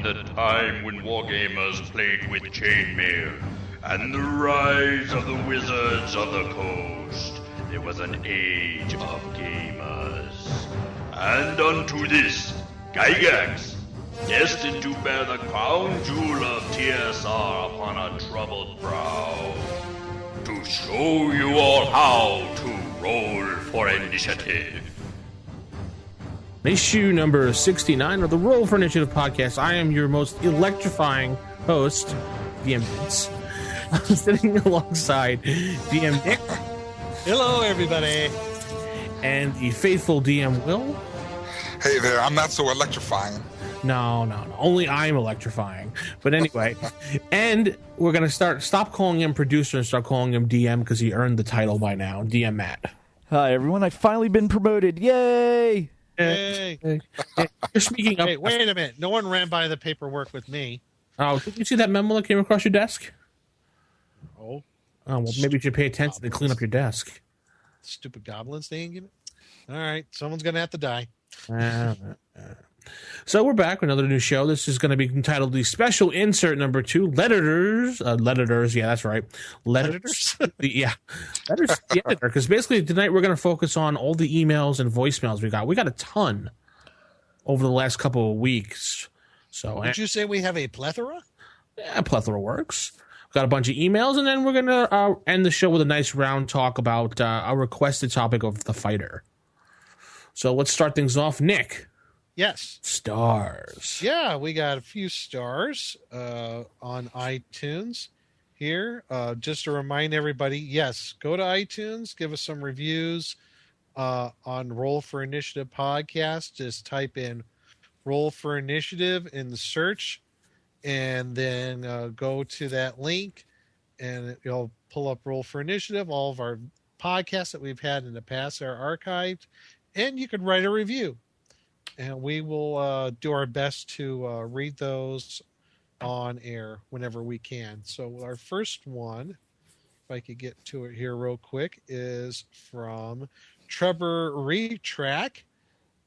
the time when wargamers played with chainmail, and the rise of the wizards of the coast, there was an age of gamers. And unto this, Gygax, destined to bear the crown jewel of TSR upon a troubled brow, to show you all how to roll for initiative. Issue number 69 of the Roll for Initiative podcast. I am your most electrifying host, DM Vince. I'm sitting alongside DM Nick. Hello, everybody. And the faithful DM Will. Hey there, I'm not so electrifying. No. Only I'm electrifying. But anyway, and we're going to stop calling him producer and start calling him DM because he earned the title by now. DM Matt. Hi, everyone. I've finally been promoted. Yay! Hey. You're speaking up. Hey, wait a minute. No one ran by the paperwork with me. Oh, did you see that memo that came across your desk? Oh, well, maybe you should pay attention and clean up your desk. Stupid goblins, they ain't give it. All right, someone's going to have to die. So we're back with another new show. This is going to be entitled the Special Insert Number 2, Letters. Yeah, that's right. Letters. Letters to the editor. Because basically tonight we're going to focus on all the emails and voicemails we got. We got a ton over the last couple of weeks. So Did you say we have a plethora? Yeah, plethora works. We've got a bunch of emails, and then we're going to end the show with a nice round talk about a requested topic of the fighter. So let's start things off. Nick. Yes. Stars. Yeah, we got a few stars on iTunes here. Just to remind everybody, yes, go to iTunes, give us some reviews on Roll for Initiative podcast. Just type in Roll for Initiative in the search, and then go to that link, and it'll pull up Roll for Initiative. All of our podcasts that we've had in the past are archived, and you can write a review. And we will do our best to read those on air whenever we can. So our first one, if I could get to it here real quick, is from Trevor Retrack.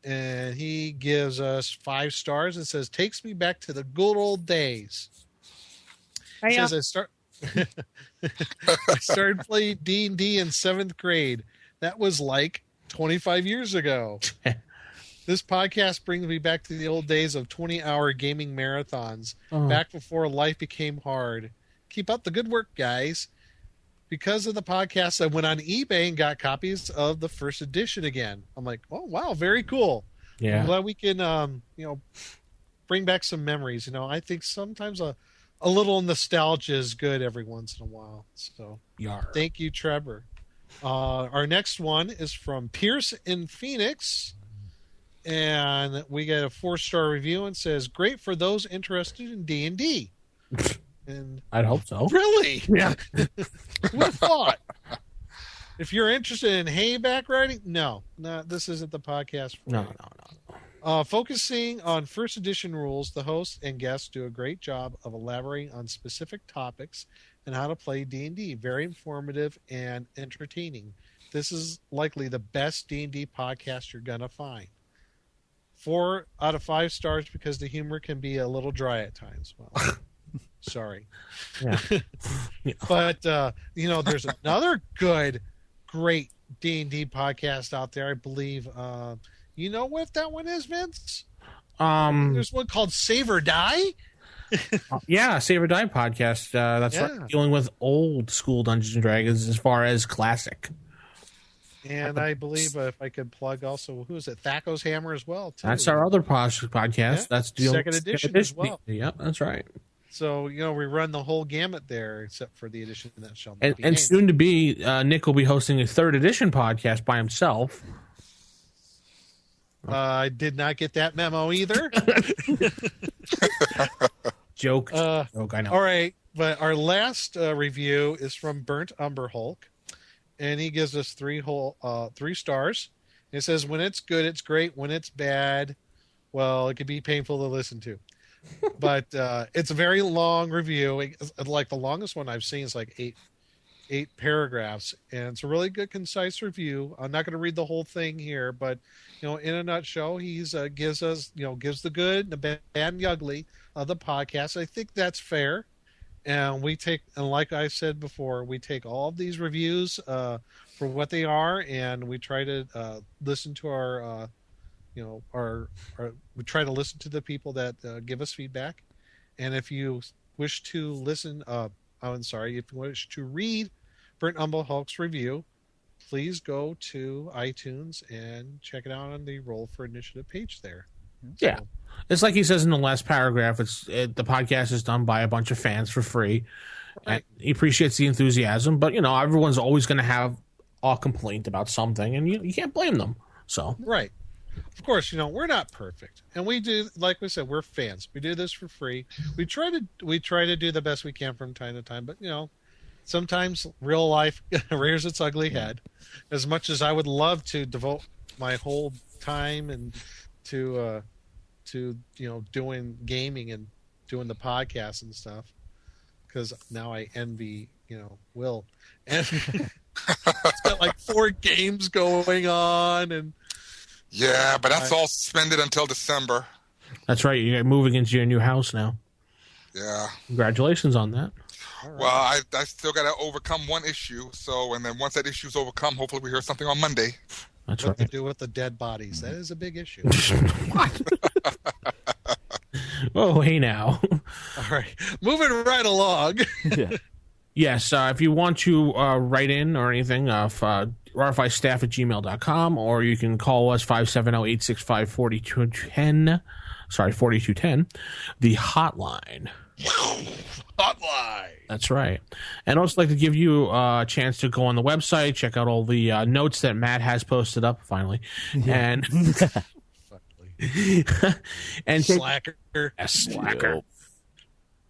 And he gives us 5 stars and says, takes me back to the good old days. Says I started playing D&D in 7th grade. That was like 25 years ago. This podcast brings me back to the old days of 20-hour gaming marathons, back before life became hard. Keep up the good work, guys. Because of the podcast, I went on eBay and got copies of the first edition again. I'm like, oh, wow, very cool. Yeah. I'm glad we can, bring back some memories. I think sometimes a little nostalgia is good every once in a while. So Thank you, Trevor. Our next one is from Pierce in Phoenix. And we get a 4-star review and says, great for those interested in D&D. And I'd hope so. Really? Yeah. Who thought? If you're interested in hayback riding, no, this isn't the podcast for you. No. Focusing on first edition rules, the host and guests do a great job of elaborating on specific topics and how to play D&D. Very informative and entertaining. This is likely the best D&D podcast you're going to find. 4 out of 5 stars because the humor can be a little dry at times. Well, sorry. Yeah. But, there's another great D&D podcast out there, I believe. You know what that one is, Vince? There's one called Save or Die. Yeah, Save or Die podcast. That's right, dealing with old school Dungeons and Dragons as far as classic. And I believe, if I could plug also, who is it? Thacko's Hammer as well, too. That's our other podcast. Yeah. That's second edition as well. Yep, that's right. So, we run the whole gamut there, except for the edition that shall not be And named. soon to be, Nick will be hosting a 3rd edition podcast by himself. I did not get that memo either. Joke, I know. All right, but our last review is from Burnt Umber Hulk, and he gives us 3 stars. It says, when it's good, it's great. When it's bad, well, it can be painful to listen to. But it's a very long review. Like the longest one I've seen is like 8 paragraphs, and it's a really good, concise review. I'm not going to read the whole thing here, but in a nutshell, he's gives us, gives the good, the bad, and the ugly of the podcast. I think that's fair, and like I said before, we take all of these reviews for what they are, and we try to listen to our we try to listen to the people that give us feedback, and if you wish to listen, if you wish to read Burnt Humble Hulk's review, please go to iTunes and check it out on the Roll for Initiative page there. Yeah. It's like he says in the last paragraph, the podcast is done by a bunch of fans for free. Right. And he appreciates the enthusiasm, but, everyone's always going to have a complaint about something, and you can't blame them. So right. Of course, we're not perfect, and we do, like we said, we're fans. We do this for free. We try to do the best we can from time to time, but sometimes real life rears its ugly head. As much as I would love to devote my whole time and to doing gaming and doing the podcast and stuff, because now I envy Will, and it's got like 4 games going on, and yeah, but that's all suspended until December. That's right. You're moving into your new house now. Yeah. Congratulations on that. Right. Well, I still got to overcome one issue. So, and then once that issue's overcome, hopefully we hear something on Monday. That's what right. to do with the dead bodies? That is a big issue. What? Oh, hey now. All right, moving right along. Yeah. Yes, if you want to write in or anything, rfistaff@gmail.com, or you can call us 570-865-4210. Sorry, 4210. The hotline. Hotline. That's right. And I'd also like to give you a chance to go on the website, check out all the notes that Matt has posted up, finally. Yeah. And Slacker. Slacker.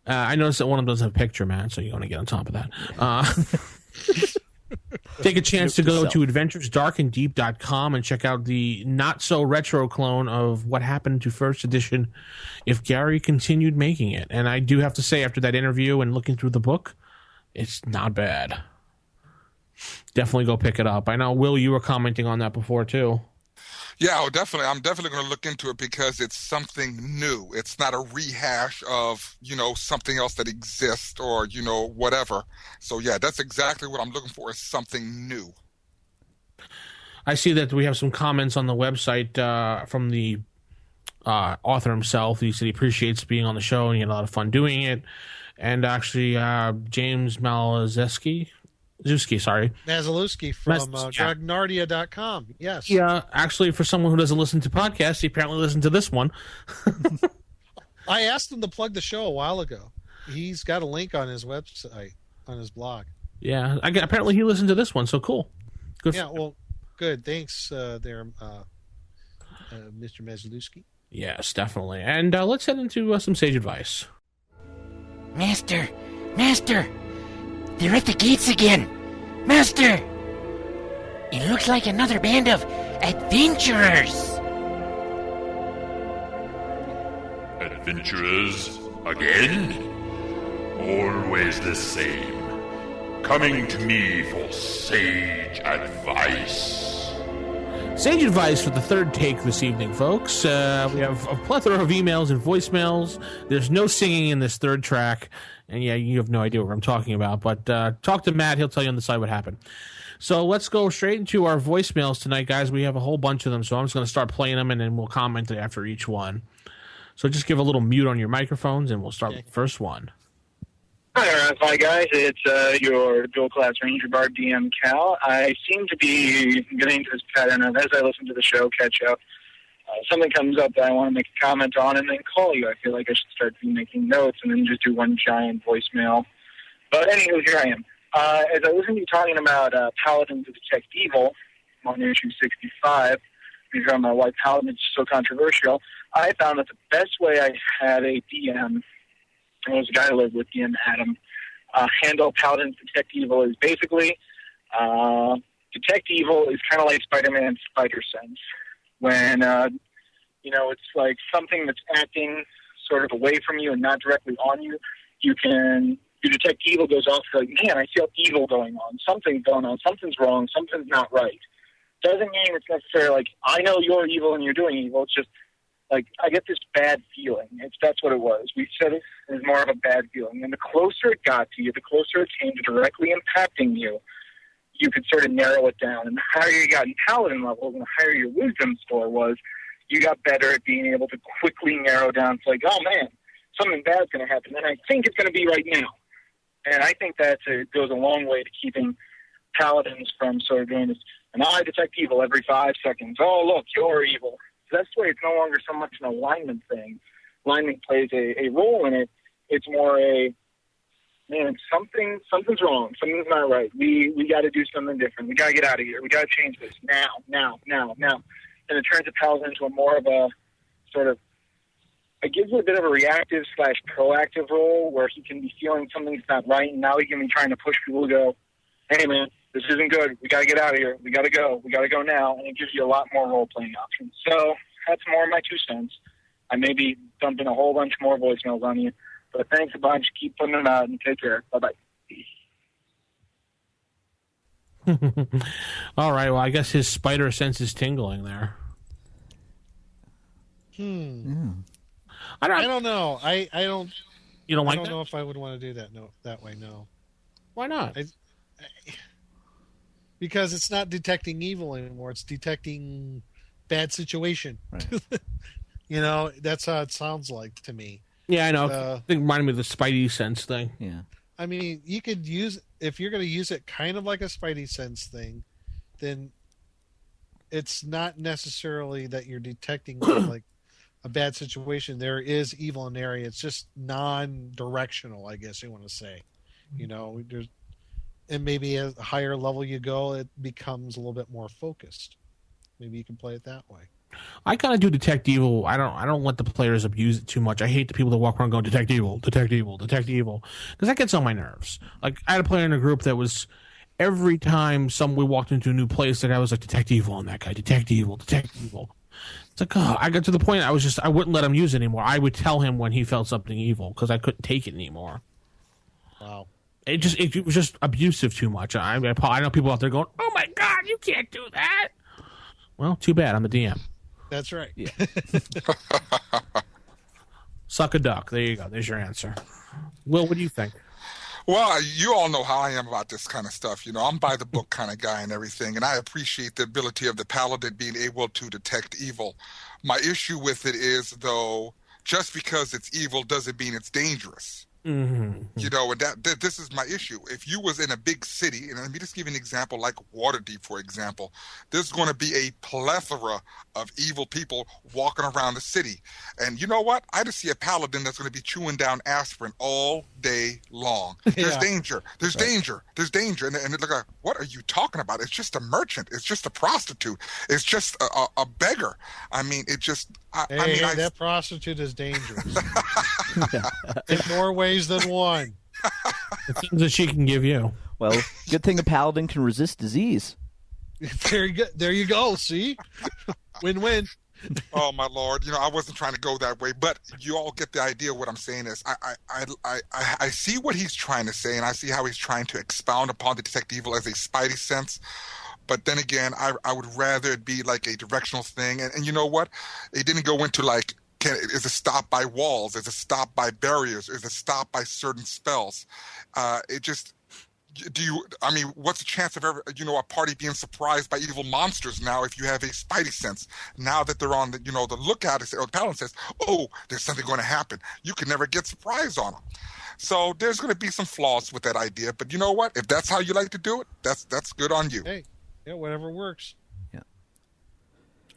I noticed that one of them doesn't have a picture, man, so you want to get on top of that. Take a chance to go to adventuresdarkanddeep.com and check out the not-so-retro clone of what happened to first edition if Gary continued making it. And I do have to say, after that interview and looking through the book, it's not bad. Definitely go pick it up. I know, Will, you were commenting on that before, too. Yeah, definitely. I'm definitely going to look into it because it's something new. It's not a rehash of, something else that exists or, whatever. So, yeah, that's exactly what I'm looking for, is something new. I see that we have some comments on the website from the author himself. He said he appreciates being on the show and he had a lot of fun doing it. And actually, James Malazewski, Mazalewski from Dragnardia.com. Yes. Yeah, actually, for someone who doesn't listen to podcasts, he apparently listened to this one. I asked him to plug the show a while ago. He's got a link on his website, on his blog. Yeah, apparently he listened to this one, so cool. Good. Yeah, well, good. Thanks there, Mr. Mazalewski. Yes, definitely. And let's head into some sage advice. Master! They're at the gates again! Master! It looks like another band of adventurers! Adventurers again? Always the same. Coming to me for sage advice. Sage advice for the third take this evening, folks. We have a plethora of emails and voicemails. There's no singing in this third track. And yeah, you have no idea what I'm talking about. But talk to Matt. He'll tell you on the side what happened. So let's go straight into our voicemails tonight, guys. We have a whole bunch of them. So I'm just going to start playing them, and then we'll comment after each one. So just give a little mute on your microphones, and we'll start with the first one. Hi, guys. It's your dual-class Ranger Bard DM, Cal. I seem to be getting into this pattern of, as I listen to the show, catch up, something comes up that I want to make a comment on and then call you. I feel like I should start making notes and then just do one giant voicemail. But anywho, here I am. As I listen to you talking about Paladins to Detect Evil on issue 65, you're talking about why Paladins is so controversial, I found that the best way I had a DM, it was a guy I lived with, DM Adam, handle Paladins Detect Evil is basically Detect Evil is kind of like Spider-Man's spider sense. When, it's like something that's acting sort of away from you and not directly on you, you can your detect evil goes off. You're like, man, I feel evil going on. Something's going on. Something's wrong. Something's not right. Doesn't mean it's necessarily like, I know you're evil and you're doing evil. It's just like, I get this bad feeling. That's what it was. We said it was more of a bad feeling. And the closer it got to you, the closer it came to directly impacting you, you could sort of narrow it down. And the higher you got in paladin levels and the higher your wisdom score was, you got better at being able to quickly narrow down. It's like, oh man, something bad's going to happen. And I think it's going to be right now. And I think that goes a long way to keeping paladins from sort of doing this. And I detect evil every 5 seconds. Oh, look, you're evil. So that's why it's no longer so much an alignment thing. Alignment plays a role in it. It's more a, man, something's wrong. Something's not right. We got to do something different. We got to get out of here. We got to change this now. And it turns the paladin into a more of a sort of, it gives it a bit of a reactive / proactive role where he can be feeling something's not right, and now he can be trying to push people to go, hey man, this isn't good. We got to get out of here. We got to go. We got to go now. And it gives you a lot more role-playing options. So that's more of my 2 cents. I may be dumping a whole bunch more voicemails on you, but thanks a bunch. Keep putting them out and take care. Bye-bye. All right. Well, I guess his spider sense is tingling there. Yeah. I don't know. I don't. You don't like I don't that? know if I would want to do that. No, that way. No. Why not? Because it's not detecting evil anymore. It's detecting bad situation. Right. You know, that's how it sounds like to me. Yeah, I know. It reminded me of the Spidey sense thing. Yeah. I mean, you could use, if you're going to use it kind of like a Spidey sense thing, then it's not necessarily that you're detecting like a bad situation. There is evil in the area. It's just non-directional, I guess you want to say. You know, and maybe at a higher level you go, it becomes a little bit more focused. Maybe you can play it that way. I kind of do detect evil. I don't let the players abuse it too much. I hate the people that walk around going detect evil, because that gets on my nerves. Like I had a player in a group that was every time we walked into a new place, that I was like detect evil on that guy, detect evil. It's like, oh, I got to the point I wouldn't let him use it anymore. I would tell him when he felt something evil because I couldn't take it anymore. Wow. It was just abusive too much. I know people out there going, oh my God, you can't do that. Well, too bad. I'm a DM. That's right. Yeah. Suck a duck. There you go. There's your answer. Will, what do you think? Well, you all know how I am about this kind of stuff. You know, I'm by the book kind of guy and everything, and I appreciate the ability of the paladin being able to detect evil. My issue with it is, though, just because it's evil doesn't mean it's dangerous. Mm-hmm. You know, and this is my issue. If you was in a big city, and let me just give you an example, like Waterdeep, for example, there's going to be a plethora of evil people walking around the city. And you know what? I just see a paladin that's going to be chewing down aspirin all day long. There's danger. There's danger. There's danger. And they're like, what are you talking about? It's just a merchant. It's just a prostitute. It's just a beggar. I mean, it just... that prostitute is dangerous. In more ways than one. The things that she can give you. Well, good thing a paladin can resist disease. There you go. See? Win-win. Oh my Lord! You know, I wasn't trying to go that way, but you all get the idea. What I'm saying is, I see what he's trying to say, and I see how he's trying to expound upon the detect evil as a Spidey sense. But then again, I would rather it be like a directional thing. And you know what? It didn't go into like, is it stopped by walls? Is it stopped by barriers? Is it stopped by certain spells? What's the chance of ever, a party being surprised by evil monsters now if you have a Spidey sense? Now that they're on the lookout, or the paladin says, oh, there's something going to happen. You can never get surprised on them. So there's going to be some flaws with that idea. But you know what? If that's how you like to do it, that's good on you. Hey. Yeah, whatever works. Yeah.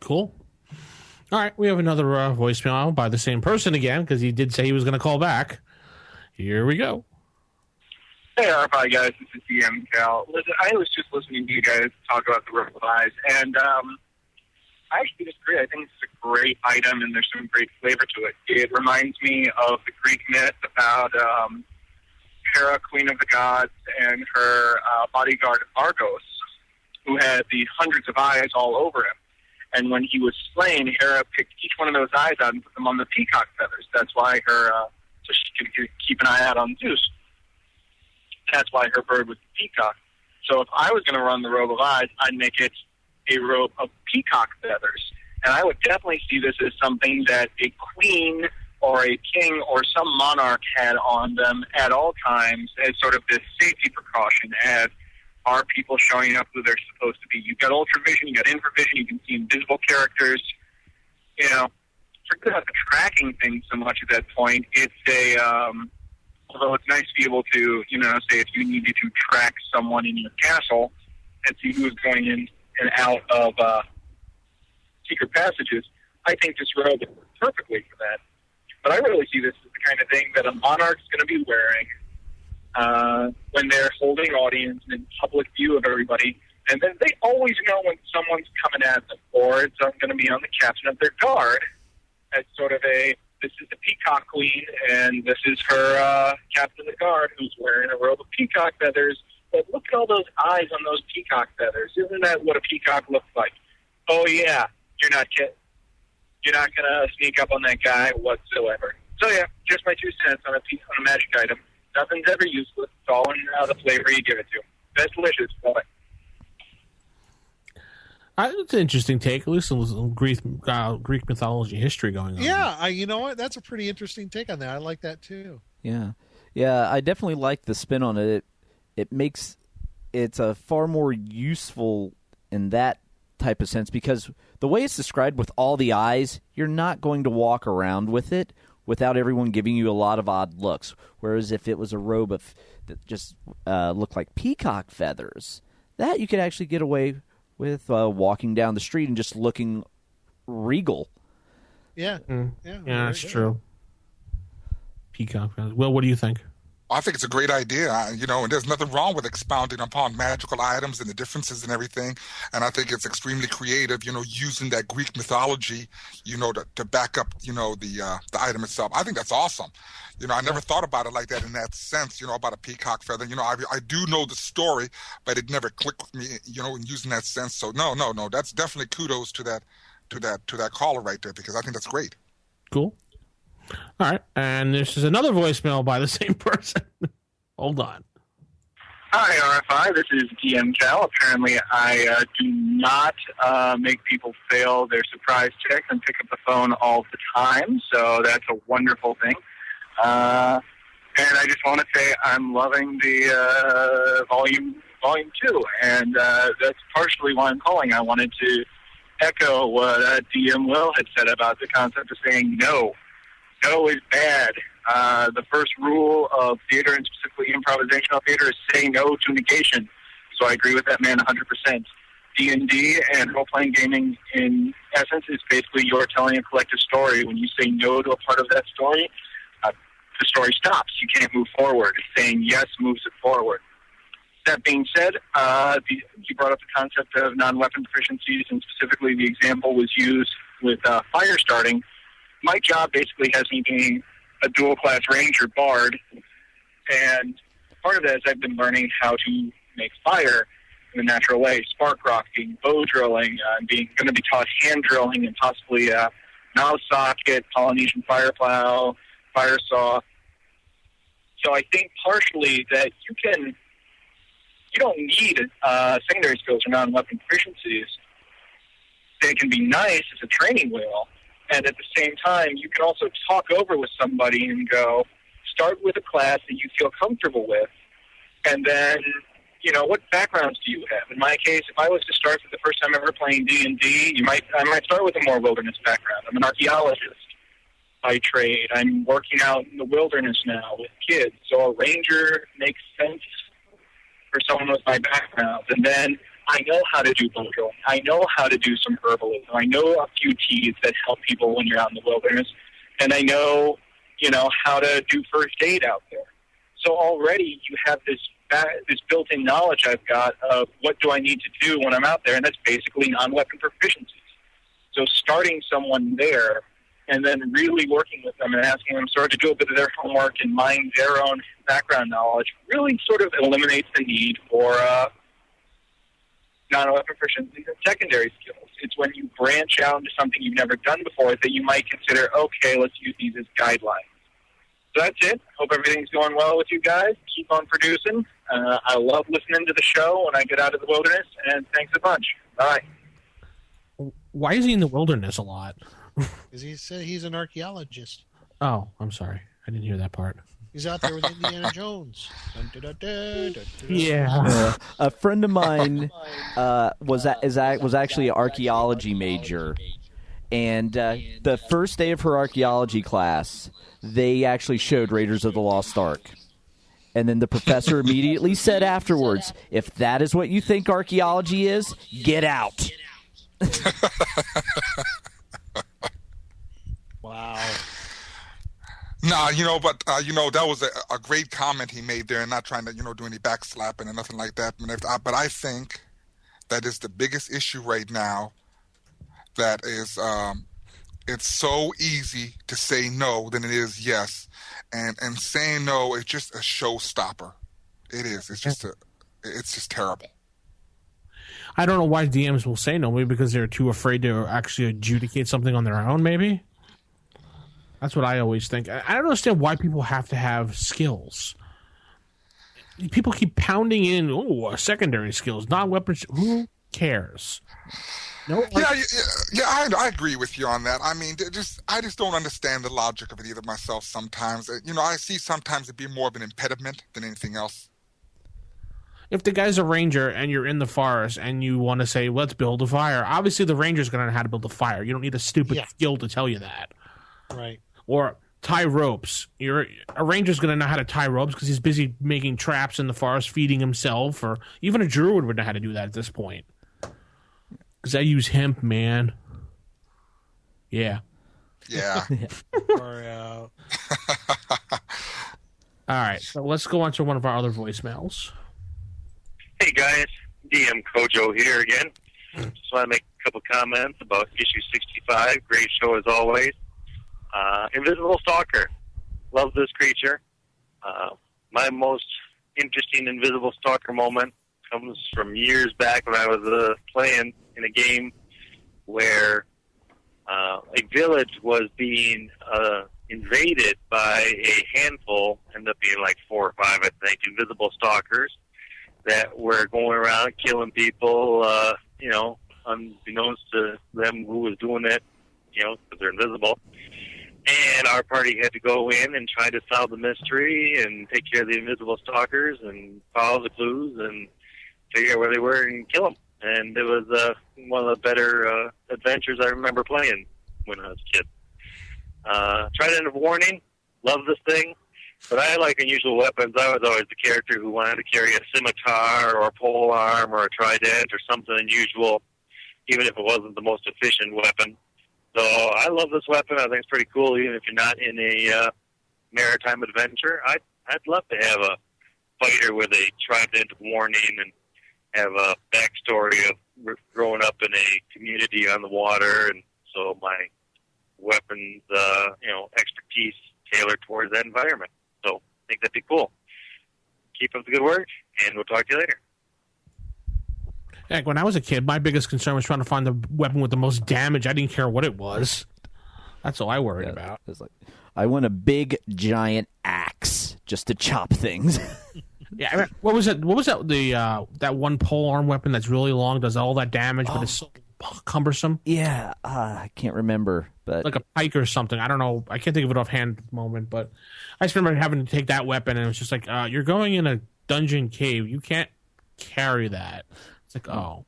Cool. All right, we have another voicemail by the same person again, because he did say he was going to call back. Here we go. Hey, RFI guys, this is DM Cal. Listen, I was just listening to you guys talk about the replies, and I actually disagree. I think it's a great item, and there's some great flavor to it. It reminds me of the Greek myth about Hera, Queen of the Gods, and her bodyguard Argos, who had the hundreds of eyes all over him. And when he was slain, Hera picked each one of those eyes out and put them on the peacock feathers. That's why so she could keep an eye out on Zeus. That's why her bird was the peacock. So if I was going to run the robe of eyes, I'd make it a robe of peacock feathers. And I would definitely see this as something that a queen or a king or some monarch had on them at all times as sort of this safety precaution, as are people showing up who they're supposed to be. You've got ultravision, you've got infravision, you can see invisible characters. You know, forget about the tracking thing so much at that point. It's a, although it's nice to be able to, you know, say if you needed to track someone in your castle and see who's going in and out of secret passages, I think this robe works perfectly for that. But I really see this as the kind of thing that a monarch's going to be wearing when they're holding audience and in public view of everybody. And then they always know when someone's coming at them, or it's going to be on the captain of their guard as sort of a, this is the peacock queen, and this is her captain of the guard who's wearing a robe of peacock feathers. But look at all those eyes on those peacock feathers. Isn't that what a peacock looks like? Oh, yeah, you're not kidding. You're not going to sneak up on that guy whatsoever. So, yeah, just my 2 cents on a magic item. Nothing's ever useless. It's all in the flavor you give it to. Best delicious. Bye. It's an interesting take. At least some Greek mythology history going on. Yeah, you know what? That's a pretty interesting take on that. I like that too. Yeah, I definitely like the spin on it. It makes it's a far more useful in that type of sense, because the way it's described with all the eyes, you're not going to walk around with it without everyone giving you a lot of odd looks. Whereas if it was a robe that just looked like peacock feathers, that you could actually get away with walking down the street and just looking regal. Yeah. Yeah, that's true. Peacock feathers. Well, what do you think? I think it's a great idea, you know, and there's nothing wrong with expounding upon magical items and the differences and everything. And I think it's extremely creative, you know, using that Greek mythology, you know, to back up, you know, the item itself. I think that's awesome. You know, I never thought about it like that in that sense, you know, about a peacock feather. You know, I do know the story, but it never clicked with me, you know, in using that sense. So no, that's definitely kudos to that caller right there, because I think that's great. Cool. All right, and this is another voicemail by the same person. Hold on. Hi, RFI. This is DM Cal. Apparently, I do not make people fail their surprise checks and pick up the phone all the time, so that's a wonderful thing. And I just want to say I'm loving the volume 2, and that's partially why I'm calling. I wanted to echo what DM Will had said about the concept of saying no. No is bad. The first rule of theater, and specifically improvisational theater, is say no to negation. So I agree with that man 100%. D&D and role-playing gaming, in essence, is basically you're telling a collective story. When you say no to a part of that story, the story stops. You can't move forward. Saying yes moves it forward. That being said, you brought up the concept of non-weapon proficiencies, and specifically the example was used with fire starting. My job basically has me being a dual-class ranger bard, and part of that is I've been learning how to make fire in a natural way, spark rocking, bow drilling. I'm going to be taught hand drilling and possibly mouse socket, Polynesian fire plow, fire saw. So I think partially that you don't need secondary skills or non-weapon proficiencies. They can be nice as a training wheel. And at the same time, you can also talk over with somebody and go, start with a class that you feel comfortable with, and then, you know, what backgrounds do you have? In my case, if I was to start for the first time ever playing D&D, I might start with a more wilderness background. I'm an archaeologist by trade. I'm working out in the wilderness now with kids, so a ranger makes sense for someone with my background. And then I know how to do bow drilling. I know how to do some herbalism. I know a few teas that help people when you're out in the wilderness. And I know, you know, how to do first aid out there. So already you have this built-in knowledge I've got of what do I need to do when I'm out there, and that's basically non-weapon proficiencies. So starting someone there and then really working with them and asking them sort of to do a bit of their homework and mine their own background knowledge really sort of eliminates the need for non-weapon proficiency and secondary skills. It's when you branch out into something you've never done before that you might consider, okay, let's use these as guidelines. So that's it. Hope everything's going well with you guys. Keep on producing. I love listening to the show when I get out of the wilderness, and thanks a bunch. Bye. Why is he in the wilderness a lot? Because he said he's an archaeologist. Oh, I'm sorry. I didn't hear that part. He's out there with Indiana Jones. Dun, dun, dun, dun, dun, dun. Yeah. A friend of mine was actually an archaeology major, and the first day of her archaeology class, they actually showed Raiders of the Lost Ark. And then the professor immediately said afterwards, if that is what you think archaeology is, get out. Wow. Nah, but that was a great comment he made there, and not trying to do any backslapping and nothing like that. But I think that is the biggest issue right now. That is, it's so easy to say no than it is yes, and saying no is just a showstopper. It is. It's just terrible. I don't know why DMs will say no. Maybe because they're too afraid to actually adjudicate something on their own, maybe? That's what I always think. I don't understand why people have to have skills. People keep pounding in, secondary skills, non-weapons. Who cares? No. I agree with you on that. I mean, I just don't understand the logic of it either myself sometimes. I see sometimes it be more of an impediment than anything else. If the guy's a ranger and you're in the forest and you want to say, let's build a fire, obviously the ranger's going to know how to build a fire. You don't need a stupid skill to tell you that. Right. Or tie ropes. A ranger's going to know how to tie ropes because he's busy making traps in the forest, feeding himself. Or even a druid would know how to do that at this point. Because I use hemp, man. Yeah. Yeah. All right. So let's go on to one of our other voicemails. Hey, guys. DM Kojo here again. Just want to make a couple comments about issue 65. Great show as always. Invisible Stalker. Love this creature. My most interesting Invisible Stalker moment comes from years back when I was playing in a game where a village was being invaded by a handful, ended up being like 4 or 5, I think, invisible stalkers that were going around killing people, unbeknownst to them who was doing it, because they're invisible. And our party had to go in and try to solve the mystery and take care of the invisible stalkers and follow the clues and figure out where they were and kill them. And it was one of the better adventures I remember playing when I was a kid. Trident of Warning, love this thing. But I like unusual weapons. I was always the character who wanted to carry a scimitar or a pole arm or a trident or something unusual, even if it wasn't the most efficient weapon. So I love this weapon. I think it's pretty cool, even if you're not in a maritime adventure. I'd love to have a fighter with a Trident of Warning and have a backstory of growing up in a community on the water, and so my weapons, expertise tailored towards that environment. So I think that'd be cool. Keep up the good work, and we'll talk to you later. Heck, when I was a kid, my biggest concern was trying to find the weapon with the most damage. I didn't care what it was. That's all I worried about. It's like, I want a big, giant axe just to chop things. Yeah, I mean, what was that? That one pole arm weapon that's really long, does all that damage, but it's so cumbersome? Yeah, I can't remember, but like a pike or something. I don't know. I can't think of it offhand at the moment, but I just remember having to take that weapon, and it was just like, you're going in a dungeon cave. You can't carry that. It's like, oh.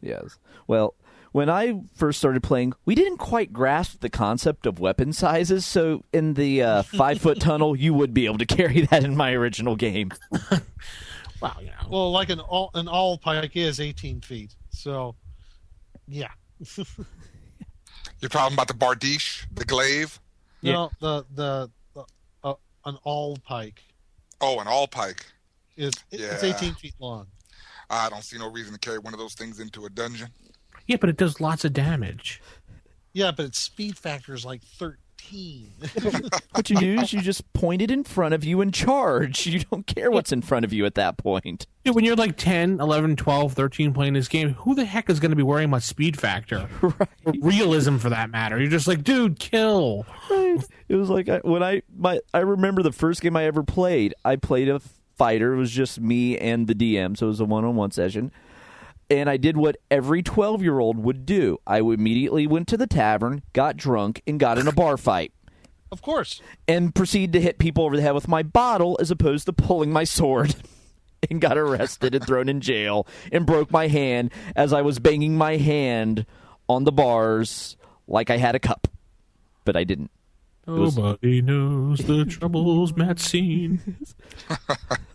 Yes. Well, when I first started playing, we didn't quite grasp the concept of weapon sizes, so in the 5-foot tunnel, you would be able to carry that in my original game. Well, like an all pike is 18 feet, so yeah. You're talking about the bardiche, the glaive? No, the an all pike. Oh, an all pike. It's 18 feet long. I don't see no reason to carry one of those things into a dungeon. Yeah, but it does lots of damage. Yeah, but its speed factor is like 15. What you do is you just point it in front of you and charge. You don't care what's in front of you at that point. Dude, when you're like 10, 11, 12, 13 playing this game, who the heck is going to be worrying about speed factor? Right. Or realism, for that matter. You're just like, dude, kill. Right. It was like I remember the first game I ever played. I played a fighter. It was just me and the DM, so it was a one-on-one session. And I did what every 12-year-old would do. I immediately went to the tavern, got drunk, and got in a bar fight. Of course. And proceeded to hit people over the head with my bottle as opposed to pulling my sword. And got arrested and thrown in jail. And broke my hand as I was banging my hand on the bars like I had a cup. But I didn't. Nobody knows the troubles Matt's seen.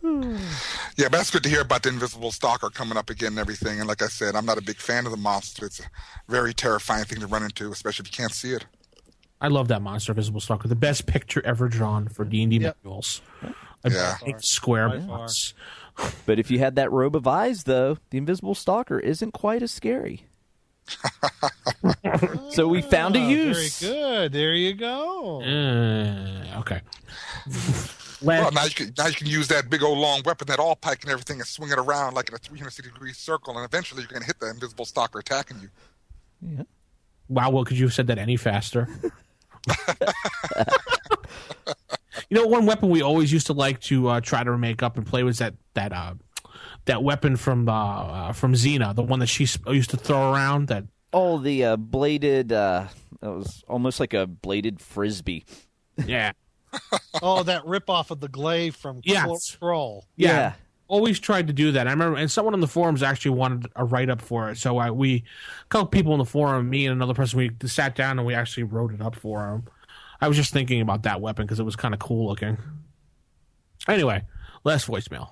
Yeah, but that's good to hear about the Invisible Stalker coming up again and everything. And like I said, I'm not a big fan of the monster. It's a very terrifying thing to run into, especially if you can't see it. I love that monster, Invisible Stalker. The best picture ever drawn for D&D manuals. Yeah. A big square box. But if you had that robe of eyes, though, the Invisible Stalker isn't quite as scary. So we found a use. Very good. There you go. Okay. Well, now you can use that big old long weapon, that all pike and everything, and swing it around like in a 360-degree circle, and eventually you're going to hit the Invisible Stalker attacking you. Yeah. Wow, well, could you have said that any faster? You know, one weapon we always used to like to try to make up and play was that weapon from Xena, the one that she used to throw around. That the bladed. It was almost like a bladed frisbee. Yeah. Oh, that ripoff of the glaive from Kroll. Yeah. Always tried to do that. I remember, and someone on the forums actually wanted a write-up for it. So a couple people in the forum, me and another person, we sat down and we actually wrote it up for them. I was just thinking about that weapon because it was kind of cool looking. Anyway, last voicemail.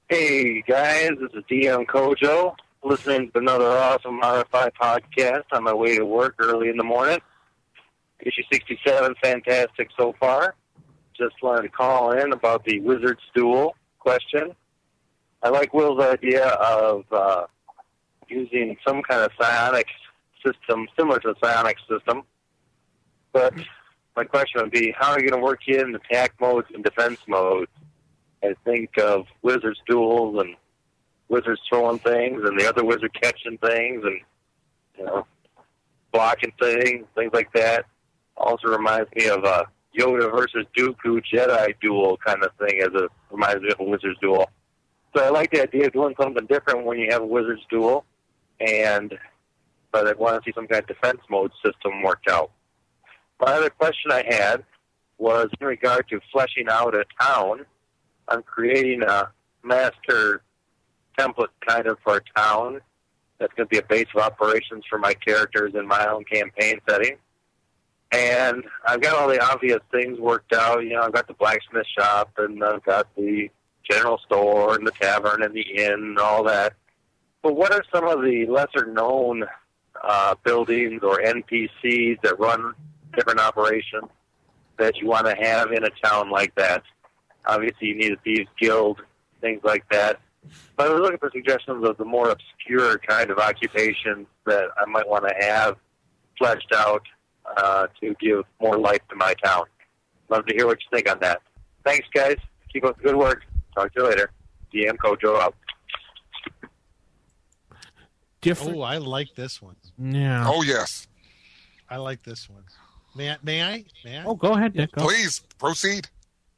Hey guys, this is DM Kojo, listening to another awesome RFI podcast on my way to work early in the morning. Issue 67, fantastic so far. Just wanted to call in about the Wizard's Duel question. I like Will's idea of using some kind of psionics system similar to the psionics system, but my question would be, how are you going to work in attack modes and defense modes? I think of Wizard's duels and wizards throwing things and the other wizard catching things and, blocking things like that. Also reminds me of a Yoda versus Dooku Jedi duel kind of thing, reminds me of a wizard's duel. So I like the idea of doing something different when you have a wizard's duel, but I want to see some kind of defense mode system worked out. My other question I had was in regard to fleshing out a town. I'm creating a master template kind of for a town that's going to be a base of operations for my characters in my own campaign setting. And I've got all the obvious things worked out. I've got the blacksmith shop, and I've got the general store, and the tavern, and the inn, and all that. But what are some of the lesser-known buildings or NPCs that run different operations that you want to have in a town like that? Obviously, you need a thieves guild, things like that. But I was looking for suggestions of the more obscure kind of occupations that I might want to have fleshed out to give more life to my town. Love to hear what you think on that. Thanks, guys. Keep up the good work. Talk to you later. DM Kojo out. Different. Oh, I like this one. Yeah. Oh, yes. I like this one. May I? Oh, go ahead, Nick. Go. Please, proceed.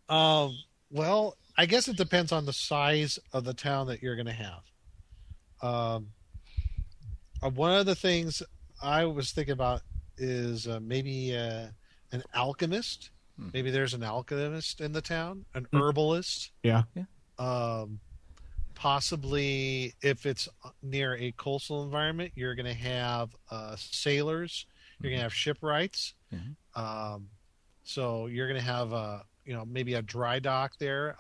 Well, I guess it depends on the size of the town that you're going to have. One of the things I was thinking about is maybe an alchemist. Maybe there's an alchemist in the town, an herbalist. Yeah. Possibly, if it's near a coastal environment, you're going to have sailors. You're going to have shipwrights. So you're going to have maybe a dry dock there.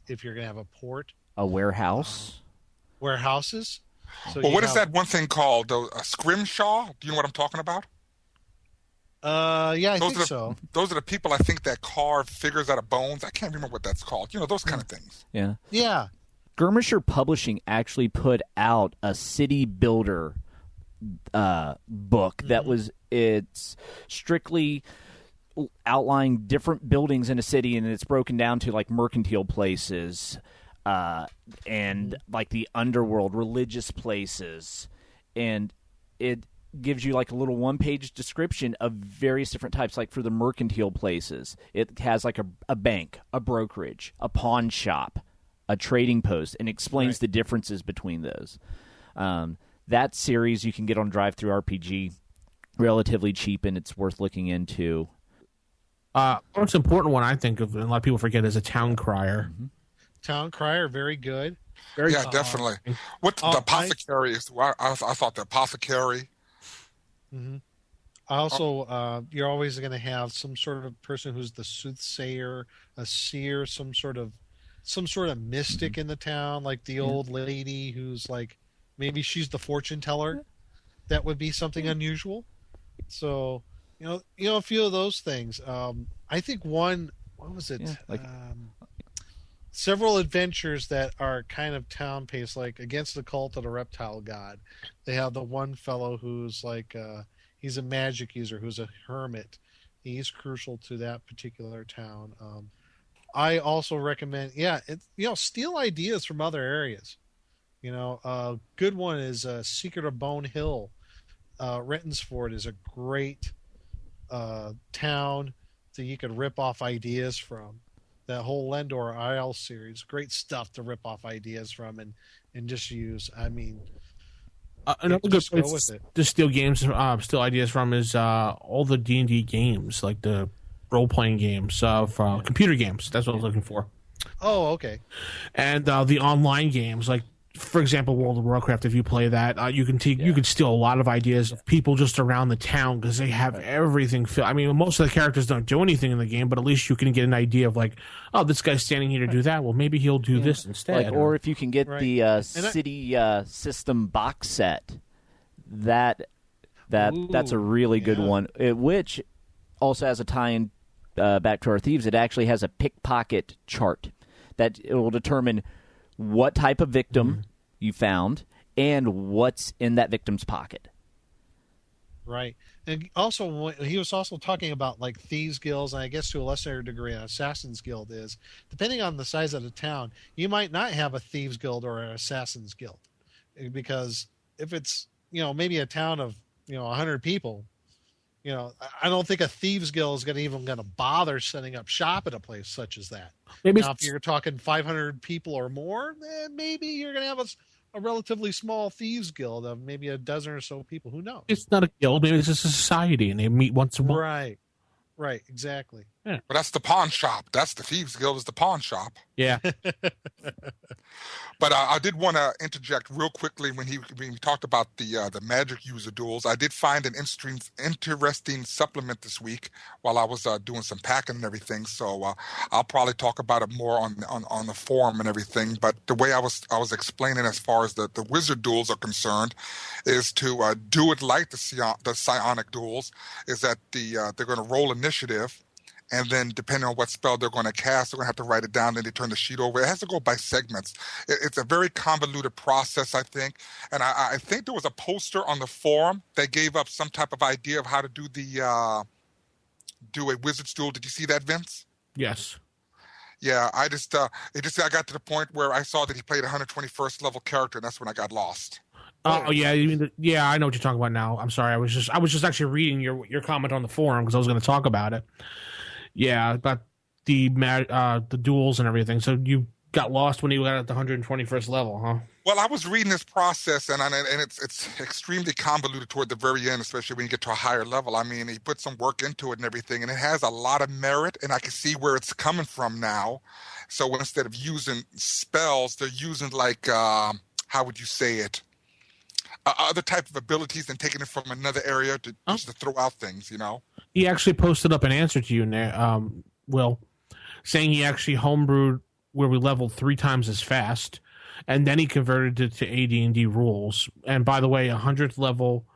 If you're going to have a port, a warehouse, warehouses. So what is that one thing called? A scrimshaw? Do you know what I'm talking about? Yeah, I think so. Those are the people I think that carve figures out of bones. I can't remember what that's called. Those kind of things. Yeah. Yeah. Skirmisher Publishing actually put out a city builder book that was it's strictly outlining different buildings in a city, and it's broken down to like mercantile places and like the underworld, religious places, and it gives you like a little one-page description of various different types. Like for the mercantile places, it has like a bank, a brokerage, a pawn shop, a trading post, and explains the differences between those. That series you can get on Drive-Thru RPG, relatively cheap, and it's worth looking into. Most important one I think of, and a lot of people forget, is a Town Crier. Town Crier, very good. Yeah, definitely. What the Apothecary is? I thought the Apothecary. Also, you're always going to have some sort of person who's the soothsayer, a seer, some sort of mystic in the town, like the old lady who's like, maybe she's the fortune teller. That would be something unusual. So, you know, a few of those things. I think what was it? Several adventures that are kind of town paced, like Against the Cult of the Reptile God. They have the one fellow who's like, he's a magic user, who's a hermit. He's crucial to that particular town. I also recommend, steal ideas from other areas. A good one is Secret of Bone Hill. Rentonsport is a great town that you could rip off ideas from. That whole Lendor Isle series, great stuff to rip off ideas from and just use. I mean, another good place to steal games, steal ideas from is all the D&D games, like the role-playing games, computer games. That's what I was looking for. Oh, okay. And the online games, like, for example, World of Warcraft. If you play that, you can steal a lot of ideas of people just around the town because they have everything. I mean, most of the characters don't do anything in the game, but at least you can get an idea of like, oh, this guy's standing here to do that. Well, maybe he'll do this instead. Or if you can get the city system box set, that's a really good one. Which also has a tie-in back to our thieves. It actually has a pickpocket chart that it will determine what type of victim you found and what's in that victim's pocket. Right. And also, he was also talking about like Thieves Guilds, and I guess to a lesser degree an Assassin's Guild is. Depending on the size of the town, you might not have a Thieves Guild or an Assassin's Guild. Because if it's, maybe a town of, 100 people, I don't think a Thieves Guild is going to bother setting up shop at a place such as that. Maybe now, if you're talking 500 people or more, then maybe you're going to have a relatively small Thieves Guild of maybe a dozen or so people. Who knows? It's not a guild. Maybe it's just a society, and they meet once a month. Right, exactly. Yeah. But that's the pawn shop. That's the Thieves Guild is the pawn shop. Yeah. But I did want to interject real quickly when he talked about the magic user duels. I did find an interesting supplement this week while I was doing some packing and everything. So I'll probably talk about it more on the forum and everything. But the way I was explaining as far as the wizard duels are concerned is to do it like the psionic duels. Is that they're going to roll initiative. And then depending on what spell they're going to cast, they're going to have to write it down, then they turn the sheet over. It has to go by segments. It's a very convoluted process, I think. And I think there was a poster on the forum that gave up some type of idea of how to do do a wizard's duel. Did you see that, Vince? Yes. Yeah, I got to the point where I saw that he played a 121st level character, and that's when I got lost. Oh yeah, I know what you're talking about now. I'm sorry, I was just actually reading your comment on the forum because I was going to talk about it. Yeah, about the duels and everything. So you got lost when you got at the 121st level, huh? Well, I was reading this process, and it's extremely convoluted toward the very end, especially when you get to a higher level. I mean, he put some work into it and everything, and it has a lot of merit, and I can see where it's coming from now. So instead of using spells, they're using like, how would you say it? Other type of abilities and taking it from another area just to throw out things, He actually posted up an answer to you in there, Will, saying he actually homebrewed where we leveled 3 times as fast, and then he converted it to AD&D rules. And by the way, 100th level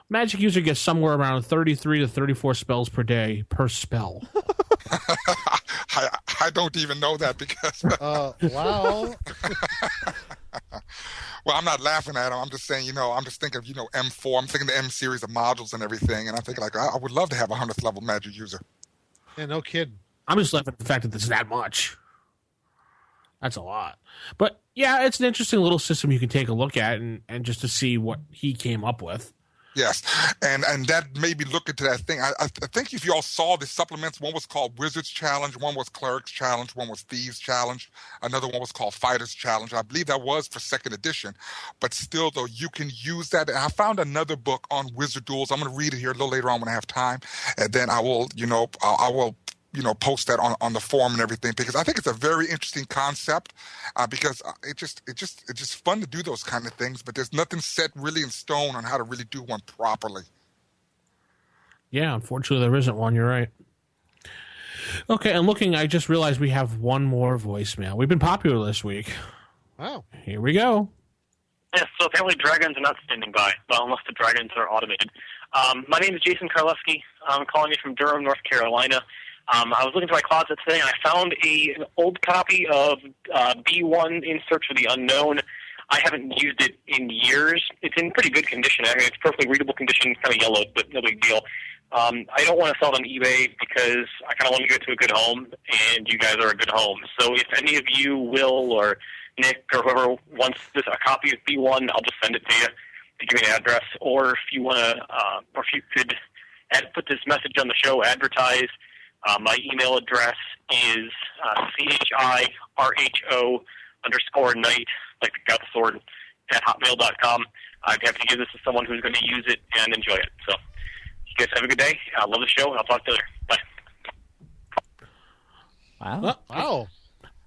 magic user gets somewhere around 33 to 34 spells per day per spell. I don't even know that because wow. Well, I'm not laughing at him. I'm just saying, I'm just thinking of, M4. I'm thinking the M series of modules and everything. And I'm thinking, like, I would love to have a 100th level magic user. Yeah, no kidding. I'm just laughing at the fact that there's that much. That's a lot. But, yeah, it's an interesting little system you can take a look at and just to see what he came up with. Yes, and that made me look into that thing. I think if you all saw the supplements, one was called Wizards Challenge, one was Clerics Challenge, one was Thieves Challenge, another one was called Fighters Challenge. I believe that was for 2nd edition, but still, though, you can use that. And I found another book on Wizard Duels. I'm going to read it here a little later on when I have time, and then I will, I will post that on the forum and everything, because I think it's a very interesting concept, because it's just fun to do those kind of things, but there's nothing set really in stone on how to really do one properly. Yeah, unfortunately there isn't one. You're right. Okay, and looking, I just realized we have one more voicemail. We've been popular this week. Wow. Here we go. Yes, so apparently dragons are not standing by, well, unless the dragons are automated. My name is Jason Karlewski. I'm calling you from Durham, North Carolina. I was looking through my closet today, and I found an old copy of B1 In Search of the Unknown. I haven't used it in years. It's in pretty good condition. I mean, it's perfectly readable condition, kind of yellowed, but no big deal. I don't want to sell it on eBay because I kind of want to get it to a good home, and you guys are a good home. So if any of you, Will or Nick or whoever wants a copy of B1, I'll just send it to you. To give me an address, or if you want to, or if you could put this message on the show, advertise. My email address is CHIRHO_night, like the got the sword, at hotmail.com. I'd have to give this to someone who's going to use it and enjoy it. So you guys have a good day. I love the show, and I'll talk to you later. Bye. Wow. Wow.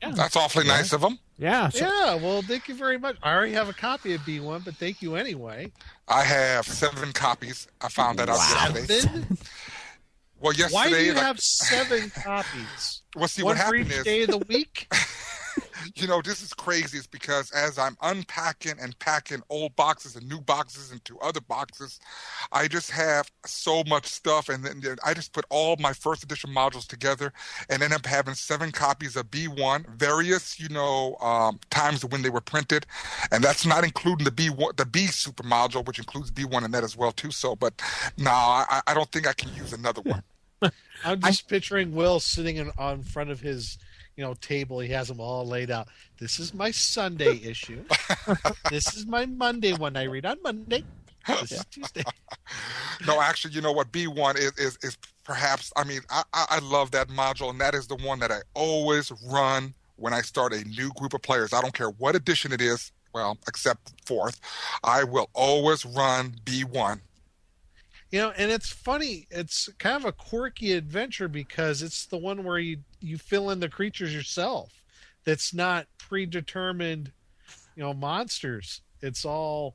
Yeah. That's awfully nice of them. Yeah. So, Yeah, well, thank you very much. I already have a copy of B1, but thank you anyway. I have 7 copies. I found that out yesterday. Then, Well, yesterday, why do you have 7 copies? Well, see, One what for happened each is, day of the week? this is crazy. It's because as I'm unpacking and packing old boxes and new boxes into other boxes, I just have so much stuff. And then I just put all my 1st edition modules together and end up having 7 copies of B1, various, times when they were printed. And that's not including the B1, the B super module, which includes B1 and that as well, too. So, but no, I don't think I can use another one. I'm just picturing Will sitting on front of his table. He has them all laid out. This is my Sunday issue. This is my Monday one I read on Monday. This is Tuesday. No, actually, you know what? B1 is perhaps, I love that module, and that is the one that I always run when I start a new group of players. I don't care what edition it is, well, except 4th. I will always run B1. And it's funny. It's kind of a quirky adventure because it's the one where you fill in the creatures yourself. That's not predetermined, monsters. It's all,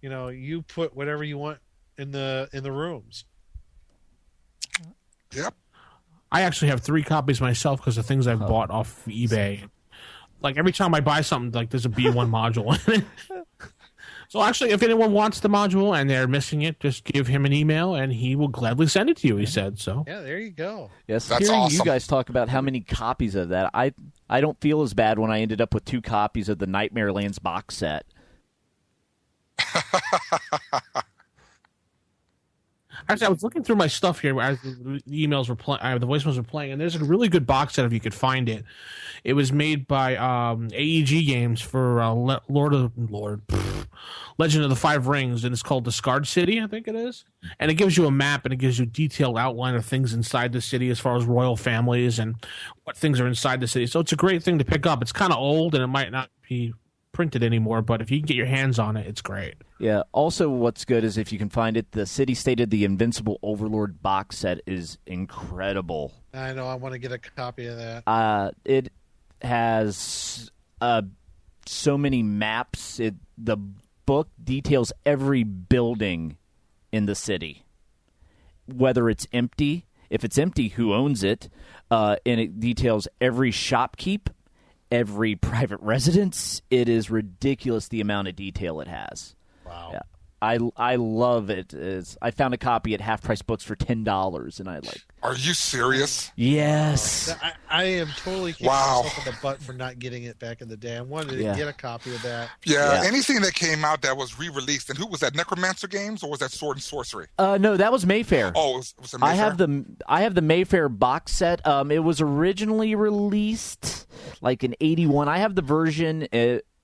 you put whatever you want in the rooms. Yep. I actually have 3 copies myself because of things I've bought off eBay. Like every time I buy something, like there's a B1 module in it. So actually, if anyone wants the module and they're missing it, just give him an email and he will gladly send it to you, he said. So Yeah, there you go. Yes, That's hearing awesome. you guys talk about how many copies of that, I don't feel as bad when I ended up with 2 copies of the Nightmare Lands box set. Actually, I was looking through my stuff here as the emails were playing, the voicemails were playing, and there's a really good box set if you could find it. It was made by AEG Games for Legend of the 5 Rings, and it's called Discard City, I think it is. And it gives you a map, and it gives you a detailed outline of things inside the city as far as royal families and what things are inside the city. So it's a great thing to pick up. It's kind of old, and it might not be printed anymore, but if you can get your hands on it, it's great. Yeah, also what's good is if you can find it, the City State of the Invincible Overlord box set is incredible. I know. I want to get a copy of that. It has so many maps. The book details every building in the city, whether it's empty. If it's empty, who owns it? And it details every shopkeep, every private residence. It is ridiculous the amount of detail it has. Wow. Yeah. I love it. I found a copy at Half Price Books for $10, and I like. Are you serious? Yes. I am totally kicking myself in the butt for not getting it back in the day. I wanted to get a copy of that. Yeah, anything that came out that was re-released. And who was that? Necromancer Games, or was that Sword and Sorcery? No, that was Mayfair. Oh, was it Mayfair? I have the Mayfair box set. It was originally released like in '81. I have the version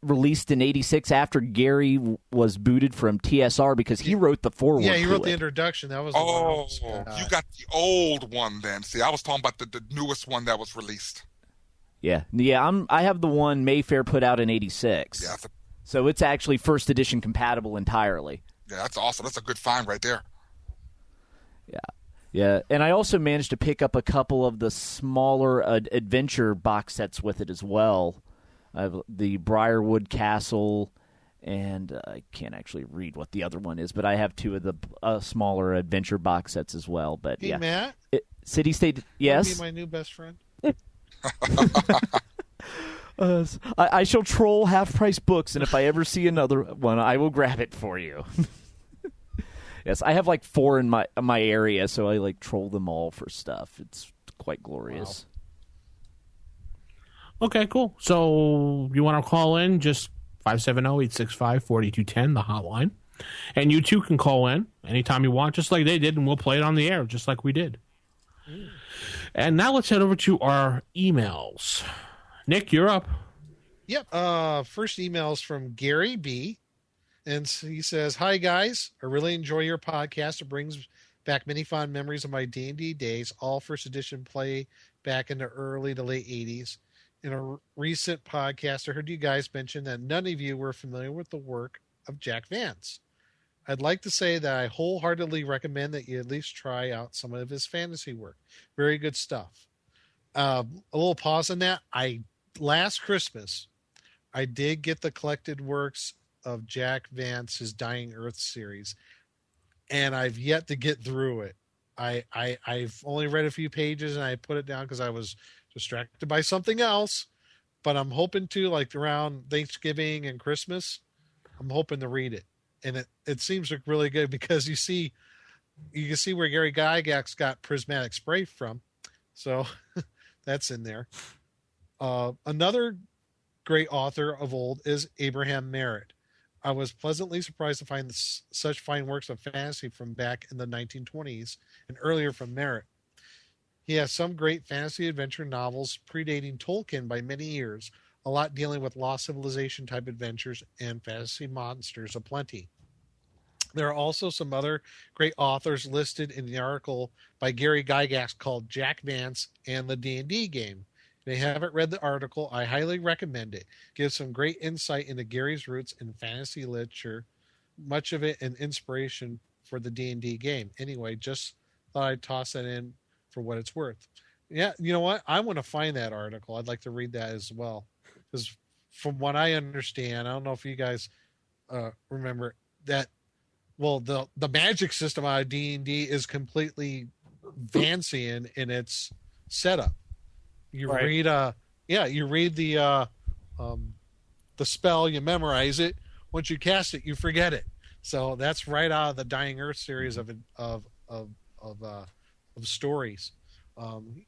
released in '86 after Gary was booted from TSR because he wrote the foreword. Yeah, he wrote the it. introduction. That was you got the old one then. See, I was talking about the newest one that was released. Yeah. I have the one Mayfair put out in '86. Yeah, so it's actually first edition compatible entirely. Yeah, that's awesome. That's a good find right there. Yeah, and I also managed to pick up a couple of the smaller adventure box sets with it as well. I have the Briarwood Castle, and I can't actually read what the other one is, but I have two of the smaller adventure box sets as well. But hey, Matt? City State, yes? Be my new best friend? I shall troll Half Price Books, and if I ever see another one, I will grab it for you. Yes, I have like 4 in my area, so I like troll them all for stuff. It's quite glorious. Wow. Okay, cool. So you want to call in, just 570-865-4210, the hotline. And you too can call in anytime you want, just like they did, and we'll play it on the air, just like we did. And now let's head over to our emails. Nick, you're up. Yep. First email is from Gary B. And he says, "Hi, guys. I really enjoy your podcast. It brings back many fond memories of my D&D days, all first edition play back in the early to late 80s. In a recent podcast, I heard you guys mention that none of you were familiar with the work of Jack Vance. I'd like to say that I wholeheartedly recommend that you at least try out some of his fantasy work. Very good stuff." A little pause on that. Last Christmas, I did get the collected works of Jack Vance's Dying Earth series, and I've yet to get through it. I've only read a few pages, and I put it down because I was distracted by something else. But I'm hoping to, like around Thanksgiving and Christmas, I'm hoping to read it. And it seems like really good because you can see where Gary Gygax got prismatic spray from. So that's in there. Another great author of old is Abraham Merritt. I was pleasantly surprised to find such fine works of fantasy from back in the 1920s and earlier from Merritt. He has some great fantasy adventure novels predating Tolkien by many years, a lot dealing with lost civilization type adventures and fantasy monsters aplenty. There are also some other great authors listed in the article by Gary Gygax called Jack Vance and the D&D Game. If you haven't read the article, I highly recommend it. Gives some great insight into Gary's roots in fantasy literature, much of it an inspiration for the D&D game. Anyway, just thought I'd toss that in for what it's worth. Yeah, you know what? I want to find that article. I'd like to read that as well. Because from what I understand, I don't know if you guys remember that, well, the magic system out of D&D is completely Vancian in its setup. You read the spell, you memorize it. Once you cast it, you forget it. So that's right out of the Dying Earth series of stories.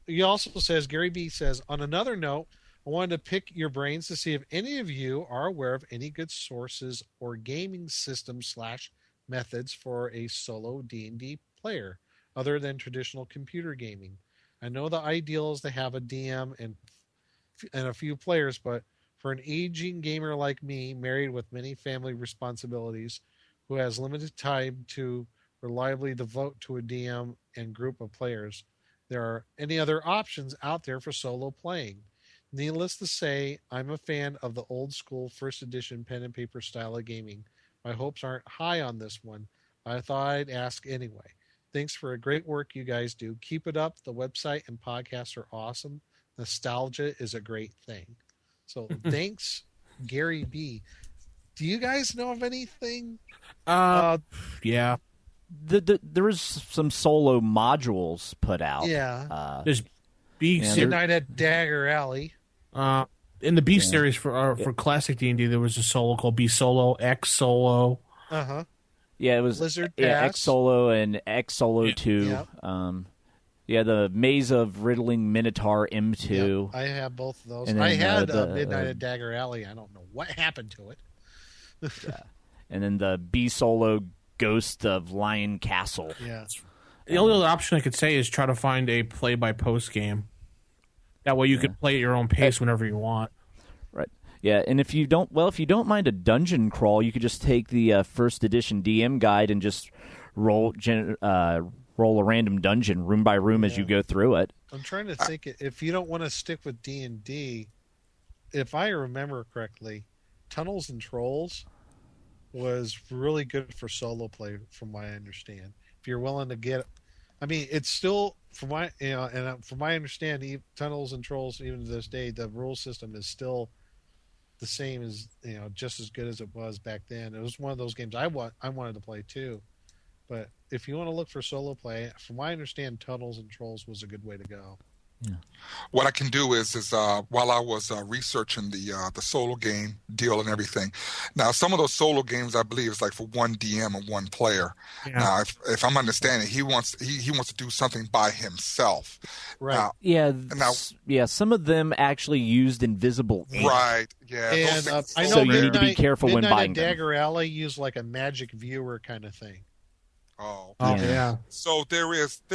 He also says, Gary B says, on another note, I wanted to pick your brains to see if any of you are aware of any good sources or gaming systems / methods for a solo D&D player other than traditional computer gaming. I know the ideal is to have a DM and a few players, but for an aging gamer like me, married with many family responsibilities, who has limited time to reliably devote to a DM and group of players, there are any other options out there for solo playing. Needless to say, I'm a fan of the old school first edition pen and paper style of gaming. My hopes aren't high on this one, but I thought I'd ask anyway. Thanks for a great work you guys do. Keep it up. The website and podcasts are awesome. Nostalgia is a great thing. So thanks, Gary B. Do you guys know of anything? Yeah. There was some solo modules put out. Yeah. There's B series. Night at Dagger Alley. In the B series for classic D&D, there was a solo called B Solo, X Solo. Uh-huh. Yeah, it was Blizzard X Pass. Solo and X Solo 2. Yep. The Maze of Riddling Minotaur M2. Yep, I have both of those. And I then, had the, Midnight at Dagger Alley. I don't know what happened to it. And then the B Solo Ghost of Lion Castle. Yeah. The only other option I could say is try to find a play-by-post game. That way you could play at your own pace whenever you want. Right. Yeah, and if you don't mind a dungeon crawl, you could just take the first edition DM guide and just roll a random dungeon room by room as you go through it. I'm trying to think if you don't want to stick with D&D, if I remember correctly, Tunnels and Trolls was really good for solo play from what I understand. If you're willing to get, I mean, it's still from my from my understanding, Tunnels and Trolls even to this day, the rule system is still the same as just as good as it was back then. It was one of those games I wanted to play too. But if you want to look for solo play, from what I understand, Tunnels and Trolls was a good way to go. Yeah. What I can do is while I was researching the solo game deal and everything. Now, some of those solo games, I believe, is like for one DM and one player. Yeah. Now, if I'm understanding, he wants to do something by himself. Right. Now, some of them actually used invisible ink. Right. Yeah. And I know so you need to be careful when buying them. Dagger Alley used like a magic viewer kind of thing. Oh, yeah. So there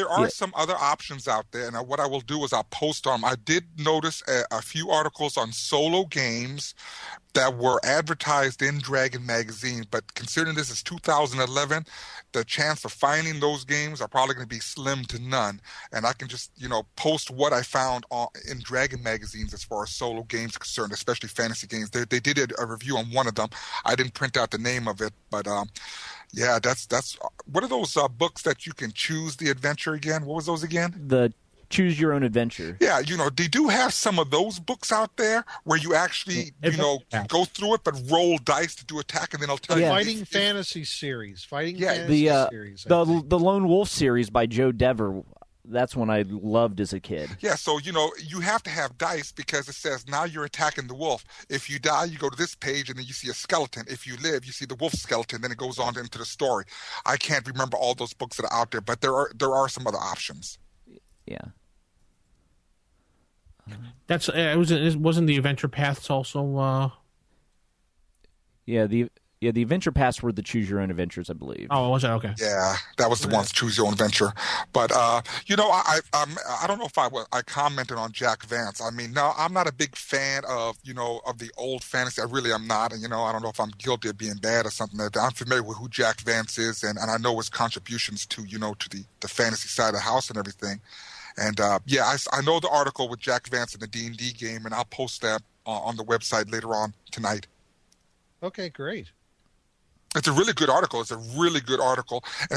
are some other options out there, and what I will do is I'll post them. I did notice a few articles on solo games that were advertised in Dragon Magazine, but considering this is 2011, the chance of finding those games are probably going to be slim to none. And I can just post what I found in Dragon magazines as far as solo games are concerned, especially fantasy games. They did a review on one of them. I didn't print out the name of it, but yeah, that's what are those books that you can choose the adventure again? What was those again? The Choose Your Own Adventure. Yeah, they do have some of those books out there where you actually, go through it but roll dice to do attack, and then it'll tell you. Fighting Fantasy series. The Lone Wolf series by Joe Dever. That's one I loved as a kid. Yeah, so, you have to have dice because it says now you're attacking the wolf. If you die, you go to this page and then you see a skeleton. If you live, you see the wolf skeleton. Then it goes on into the story. I can't remember all those books that are out there, but there are some other options. Yeah. That's it wasn't the Adventure Paths also. The Adventure Paths were the Choose Your Own Adventures, I believe. Oh, was that okay? Yeah, that was the ones Choose Your Own Adventure. But I don't know if I commented on Jack Vance. I mean, no, I'm not a big fan of of the old fantasy. I really am not, and I don't know if I'm guilty of being bad or something like that. I'm familiar with who Jack Vance is, and I know his contributions to to the fantasy side of the house and everything. And I know the article with Jack Vance in the D&D game, and I'll post that on the website later on tonight. Okay, great. It's a really good article. As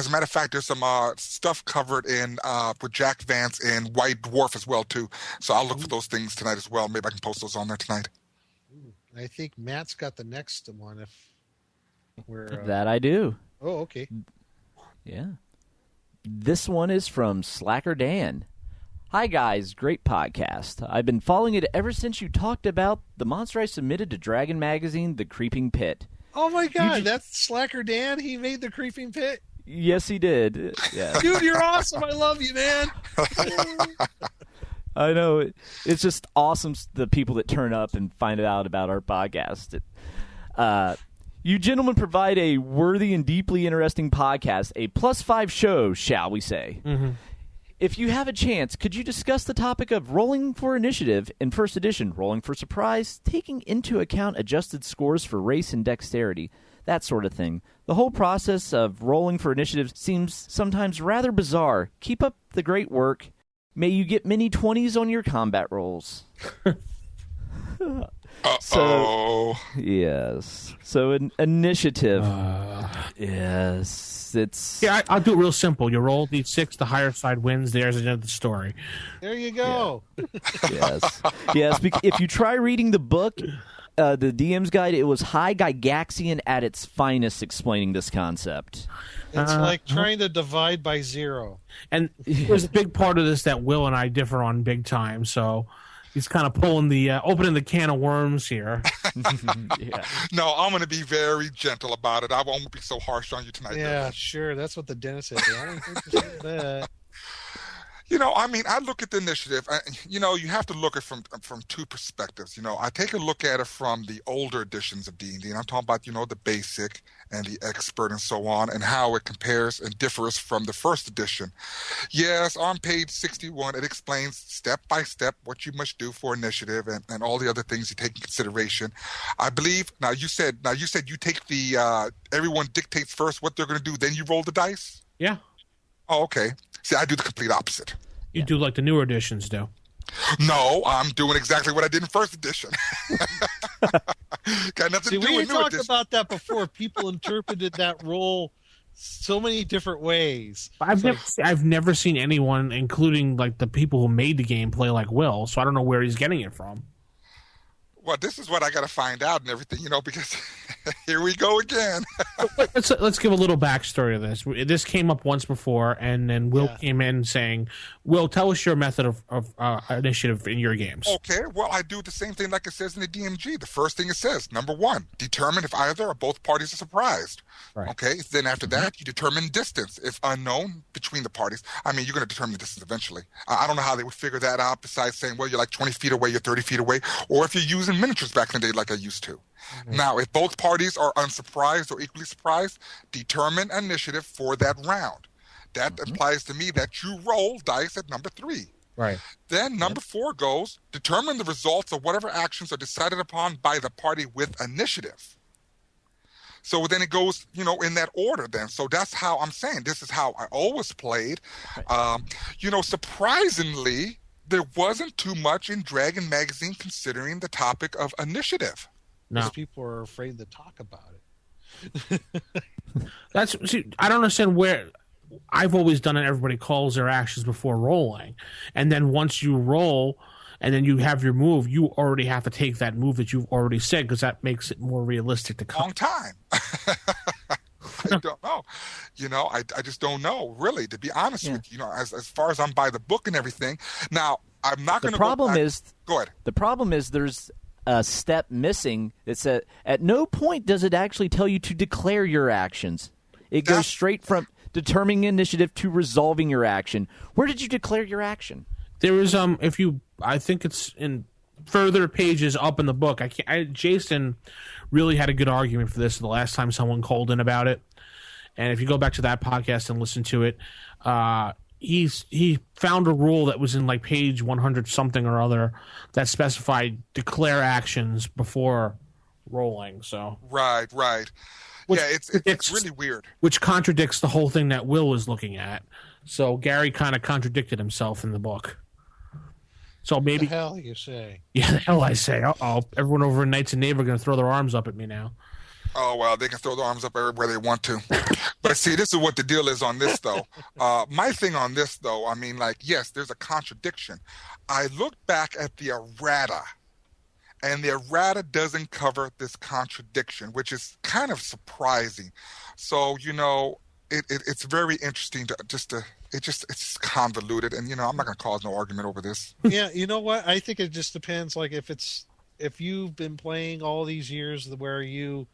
a matter of fact, there's some stuff covered in with Jack Vance and White Dwarf as well too. So I'll look for those things tonight as well. Maybe I can post those on there tonight. I think Matt's got the next one. If we're that I do. Oh, okay. Yeah. This one is from Slacker Dan. Hi, guys. Great podcast. I've been following it ever since you talked about the monster I submitted to Dragon Magazine, The Creeping Pit. Oh, my God. That's Slacker Dan? He made The Creeping Pit? Yes, he did. Yeah. Dude, you're awesome. I love you, man. I know. It's just awesome, the people that turn up and find out about our podcast. You gentlemen provide a worthy and deeply interesting podcast, a +5 show, shall we say. Mm-hmm. If you have a chance, could you discuss the topic of rolling for initiative in first edition, rolling for surprise, taking into account adjusted scores for race and dexterity, that sort of thing? The whole process of rolling for initiative seems sometimes rather bizarre. Keep up the great work. May you get many 20s on your combat rolls. So, yes. So an initiative. Yes. It's I'll do it real simple. You roll D6, the higher side wins. There's the end of the story. There you go. Yeah. Yes. If you try reading the book, the DM's Guide, it was High Gygaxian at its finest explaining this concept. It's like trying to divide by 0. And there's a big part of this that Will and I differ on big time. So He's kind of pulling the opening the can of worms here. Yeah. No, I'm going to be very gentle about it. I won't be so harsh on you tonight. Yeah, sure. That's what the dentist said. I don't think you said that. You know, I mean, I look at the initiative. You know, you have to look at it from two perspectives. You know, I take a look at it from the older editions of D&D, and I'm talking about, you know, the basic and the expert and so on, and how it compares and differs from the first edition. Yes, on page 61, it explains step by step what you must do for initiative and all the other things you take in consideration. I believe now you said you take the everyone dictates first what they're going to do, then you roll the dice. Yeah. Oh, okay. See, I do the complete opposite. You do like the newer editions do. No, I'm doing exactly what I did in first edition. Got nothing See, to do we with new talked edition. about that before. People interpreted that role so many different ways. I've never seen anyone, including like the people who made the game, play like Will. So I don't know where he's getting it from. Well, this is what I got to find out and everything, you know, because here we go again. Let's give a little backstory to this. This came up once before, and then Will came in saying, "Will, tell us your method of initiative in your games." Okay, well, I do the same thing like it says in the DMG. The first thing it says, number 1, determine if either or both parties are surprised. Right. Okay, then after that, you determine distance. If unknown between the parties, I mean, you're going to determine the distance eventually. I don't know how they would figure that out besides saying, well, you're like 20 feet away, you're 30 feet away, or if you're using miniatures back in the day like I used to. Mm-hmm. Now, if both parties are unsurprised or equally surprised, determine initiative for that round. That implies to me that you roll dice at number 3. Right. Then number 4 goes, determine the results of whatever actions are decided upon by the party with initiative. So then it goes, you know, in that order then. So that's how I'm saying this is how I always played. Right. You know, surprisingly, there wasn't too much in Dragon Magazine considering the topic of initiative. No. Because people are afraid to talk about it. I don't understand where. I've always done it. Everybody calls their actions before rolling, and then once you roll, and then you have your move, you already have to take that move that you've already said because that makes it more realistic to come. Long time. I don't know. You know, I just don't know, really, to be honest with you. You know, as far as I'm by the book and everything. Now, I'm not going to. Go ahead. The problem is there's a step missing. It's at no point does it actually tell you to declare your actions. It goes straight from determining initiative to resolving your action. Where did you declare your action? There is I think it's in further pages up in the book. Jason really had a good argument for this the last time someone called in about it. And if you go back to that podcast and listen to it, he found a rule that was in like page 100 something or other that specified declare actions before rolling. So right. It's really weird. Which contradicts the whole thing that Will is looking at. So Gary kind of contradicted himself in the book. So maybe the hell you say? Yeah, the hell I say. Everyone over in Knights and Neighbor are going to throw their arms up at me now. Oh, well, they can throw their arms up everywhere they want to. But see, this is what the deal is on this, though. My thing on this, though, I mean, like, yes, there's a contradiction. I look back at the errata, and the errata doesn't cover this contradiction, which is kind of surprising. So, you know, it's very interesting it's convoluted, and, you know, I'm not going to cause no argument over this. Yeah, you know what? I think it just depends. Like, if you've been playing all these years where you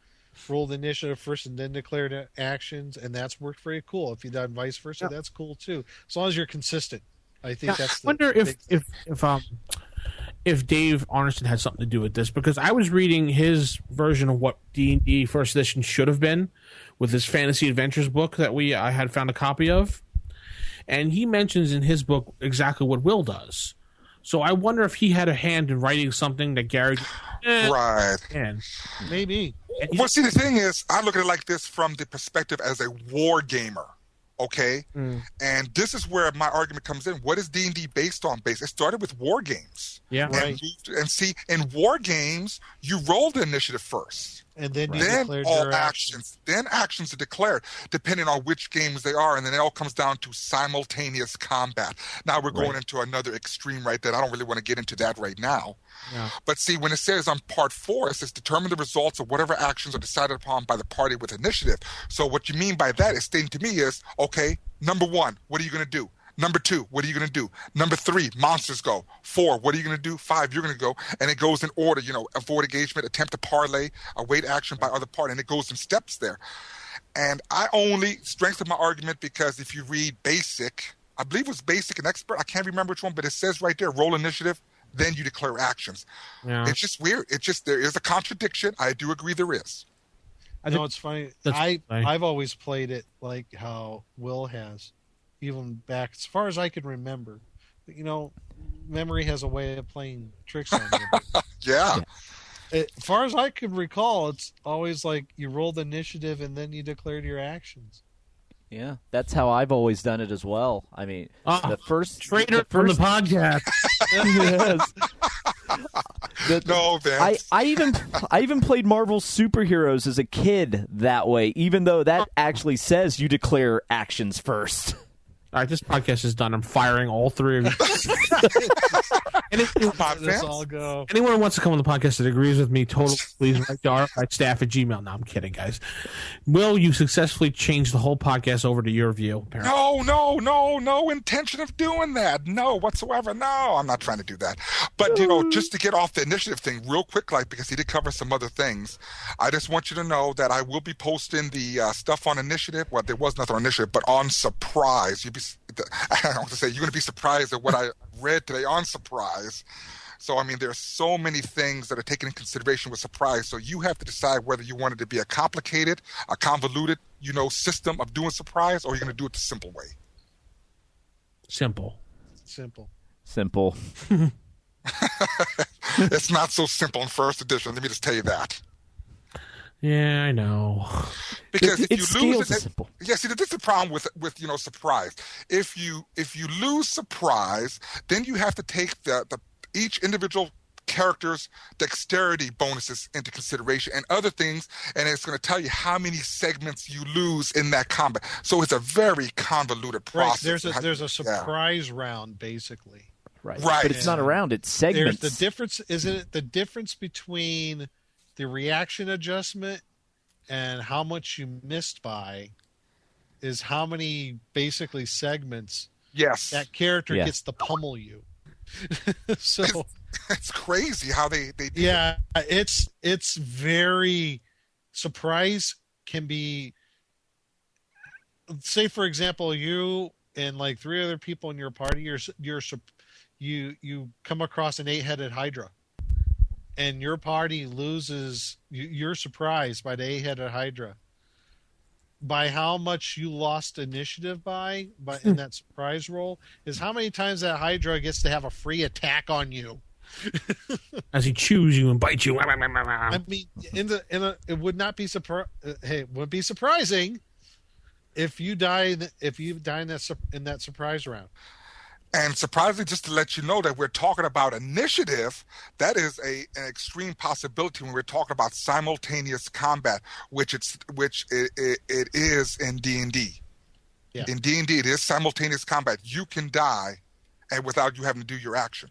rolled initiative first and then declared actions, and that's worked very cool. If you done vice versa, that's cool too. As long as you're consistent, I think that's. I wonder if Dave Arneson had something to do with this, because I was reading his version of what D&D First Edition should have been with his Fantasy Adventures book that I had found a copy of, and he mentions in his book exactly what Will does. So I wonder if he had a hand in writing something that Gary. Right. Maybe. Well, see, the thing is, I look at it like this from the perspective as a war gamer. Okay, and this is where my argument comes in. What is D&D based on? It started with war games. Yeah, right. And see, in war games, you roll the initiative first, and then all actions. Then actions are declared depending on which games they are, and then it all comes down to simultaneous combat. Now we're going into another extreme right there. I don't really want to get into that right now. Yeah. But see, when it says on part 4, it says determine the results of whatever actions are decided upon by the party with initiative. So what you mean by that is stating to me is, okay, number 1, what are you going to do? Number 2, what are you going to do? Number 3, monsters go. 4, what are you going to do? 5, you're going to go. And it goes in order, avoid engagement, attempt to parlay, await action by other party. And it goes in steps there. And I only strengthen my argument because if you read basic, I believe it was basic and expert, I can't remember which one, but it says right there, roll initiative, then you declare actions. Yeah. It's just weird. There is a contradiction. I do agree there is. It's funny. I've always played it like how Will has, even back as far as I can remember. Memory has a way of playing tricks on you. Yeah. As far as I can recall, it's always like you roll the initiative and then you declared your actions. Yeah, that's how I've always done it as well. I mean, the first traitor from the podcast. Yes. No, Vince. I even played Marvel Superheroes as a kid that way, even though that actually says you declare actions first. All right, this podcast is done. I'm firing all 3 of you. Let's all go. Anyone who wants to come on the podcast that agrees with me, totally, please write to rfightstaff@gmail. No, I'm kidding, guys. Will, you successfully changed the whole podcast over to your view, apparently. No intention of doing that. No, whatsoever. No, I'm not trying to do that. But, just to get off the initiative thing real quick, because he did cover some other things, I just want you to know that I will be posting the stuff on initiative. Well, there was nothing on initiative, but on Surprise. I don't want to say you're going to be surprised at what I read today on Surprise. So, I mean, there's so many things that are taken in consideration with Surprise. So you have to decide whether you want it to be a complicated, a convoluted, system of doing Surprise, or you're going to do it the simple way. Simple. It's not so simple in first edition. Let me just tell you that. Yeah, I know. Because if you lose it, this is the problem with Surprise. If you lose Surprise, then you have to take the each individual character's dexterity bonuses into consideration and other things, and it's going to tell you how many segments you lose in that combat. So it's a very convoluted process. Right. There's a surprise round basically. Right. But it's not a round; it's segments. There's the difference. Isn't it the difference between the reaction adjustment and how much you missed by is how many basically segments that character gets to pummel you. So it's crazy how they do it. It's very Surprise can be, say for example, you and like 3 other people in your party, you come across an 8-headed Hydra. And your party loses, you're surprised by the 8-headed Hydra. By how much you lost initiative by in that surprise roll is how many times that Hydra gets to have a free attack on you. As he chews you and bites you. I mean, it would not be it would be surprising if you die in that surprise round. And surprisingly, just to let you know that we're talking about initiative, that is an extreme possibility when we're talking about simultaneous combat, which it is in D&D. Yeah. In D&D, it is simultaneous combat. You can die, and without you having to do your action.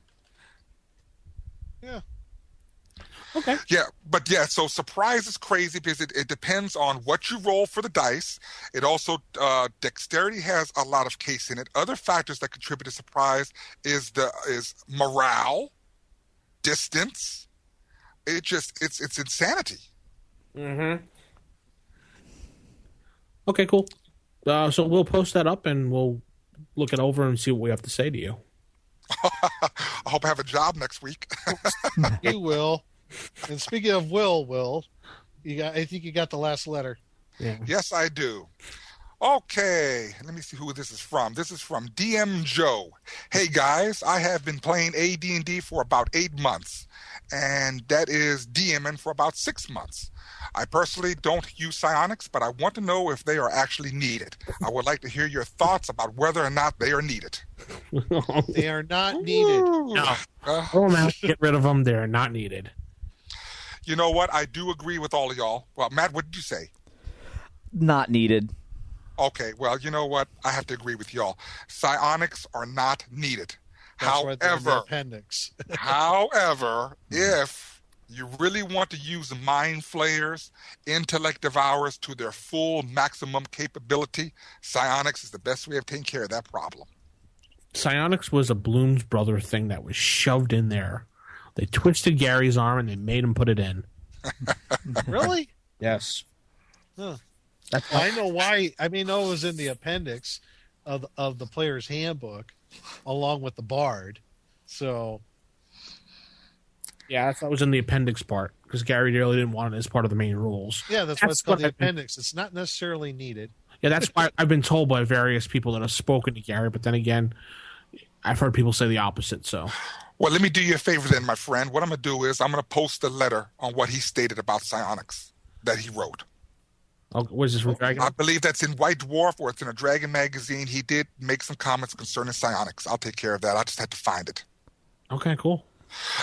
Yeah. Okay. Yeah, but so Surprise is crazy because it depends on what you roll for the dice. It also, dexterity has a lot of case in it. Other factors that contribute to Surprise is morale, distance. It's insanity. Mm-hmm. Okay, cool. So we'll post that up and we'll look it over and see what we have to say to you. I hope I have a job next week. You will. And speaking of Will, I think you got the last letter. Yeah. Yes, I do. Okay, let me see who this is from. This is from DM Joe. Hey guys, I have been playing AD&D for about 8 months, and that is DMing for about 6 months. I personally don't use psionics, but I want to know if they are actually needed. I would like to hear your thoughts about whether or not they are needed. They are not needed. No. Now get rid of them. They're not needed. You know what? I do agree with all of y'all. Well, Matt, what did you say? Not needed. Okay, well, you know what? I have to agree with y'all. Psionics are not needed. That's appendix. However, if you really want to use mind flayers, intellect devourers to their full maximum capability, psionics is the best way of taking care of that problem. Psionics was a Bloom's Brother thing that was shoved in there. They twisted Gary's arm and they made him put it in. Really? Yes. Huh. That's I know why. I mean, no, it was in the appendix of the player's handbook, along with the Bard. So, yeah, I thought it was in the appendix part because Gary really didn't want it as part of the main rules. yeah, that's why it's called the I've been- appendix. It's not necessarily needed. Yeah, that's why I've been told by various people that have spoken to Gary, but then again, I've heard people say the opposite. So, Well, let me do you a favor then, my friend. What I'm going to do is I'm going to post a letter on what he stated about psionics that he wrote. oh, what is this from Dragon? I believe that's in White Dwarf or it's in a Dragon magazine. He did make some comments concerning psionics. I'll take care of that. I just had to find it. Okay, cool.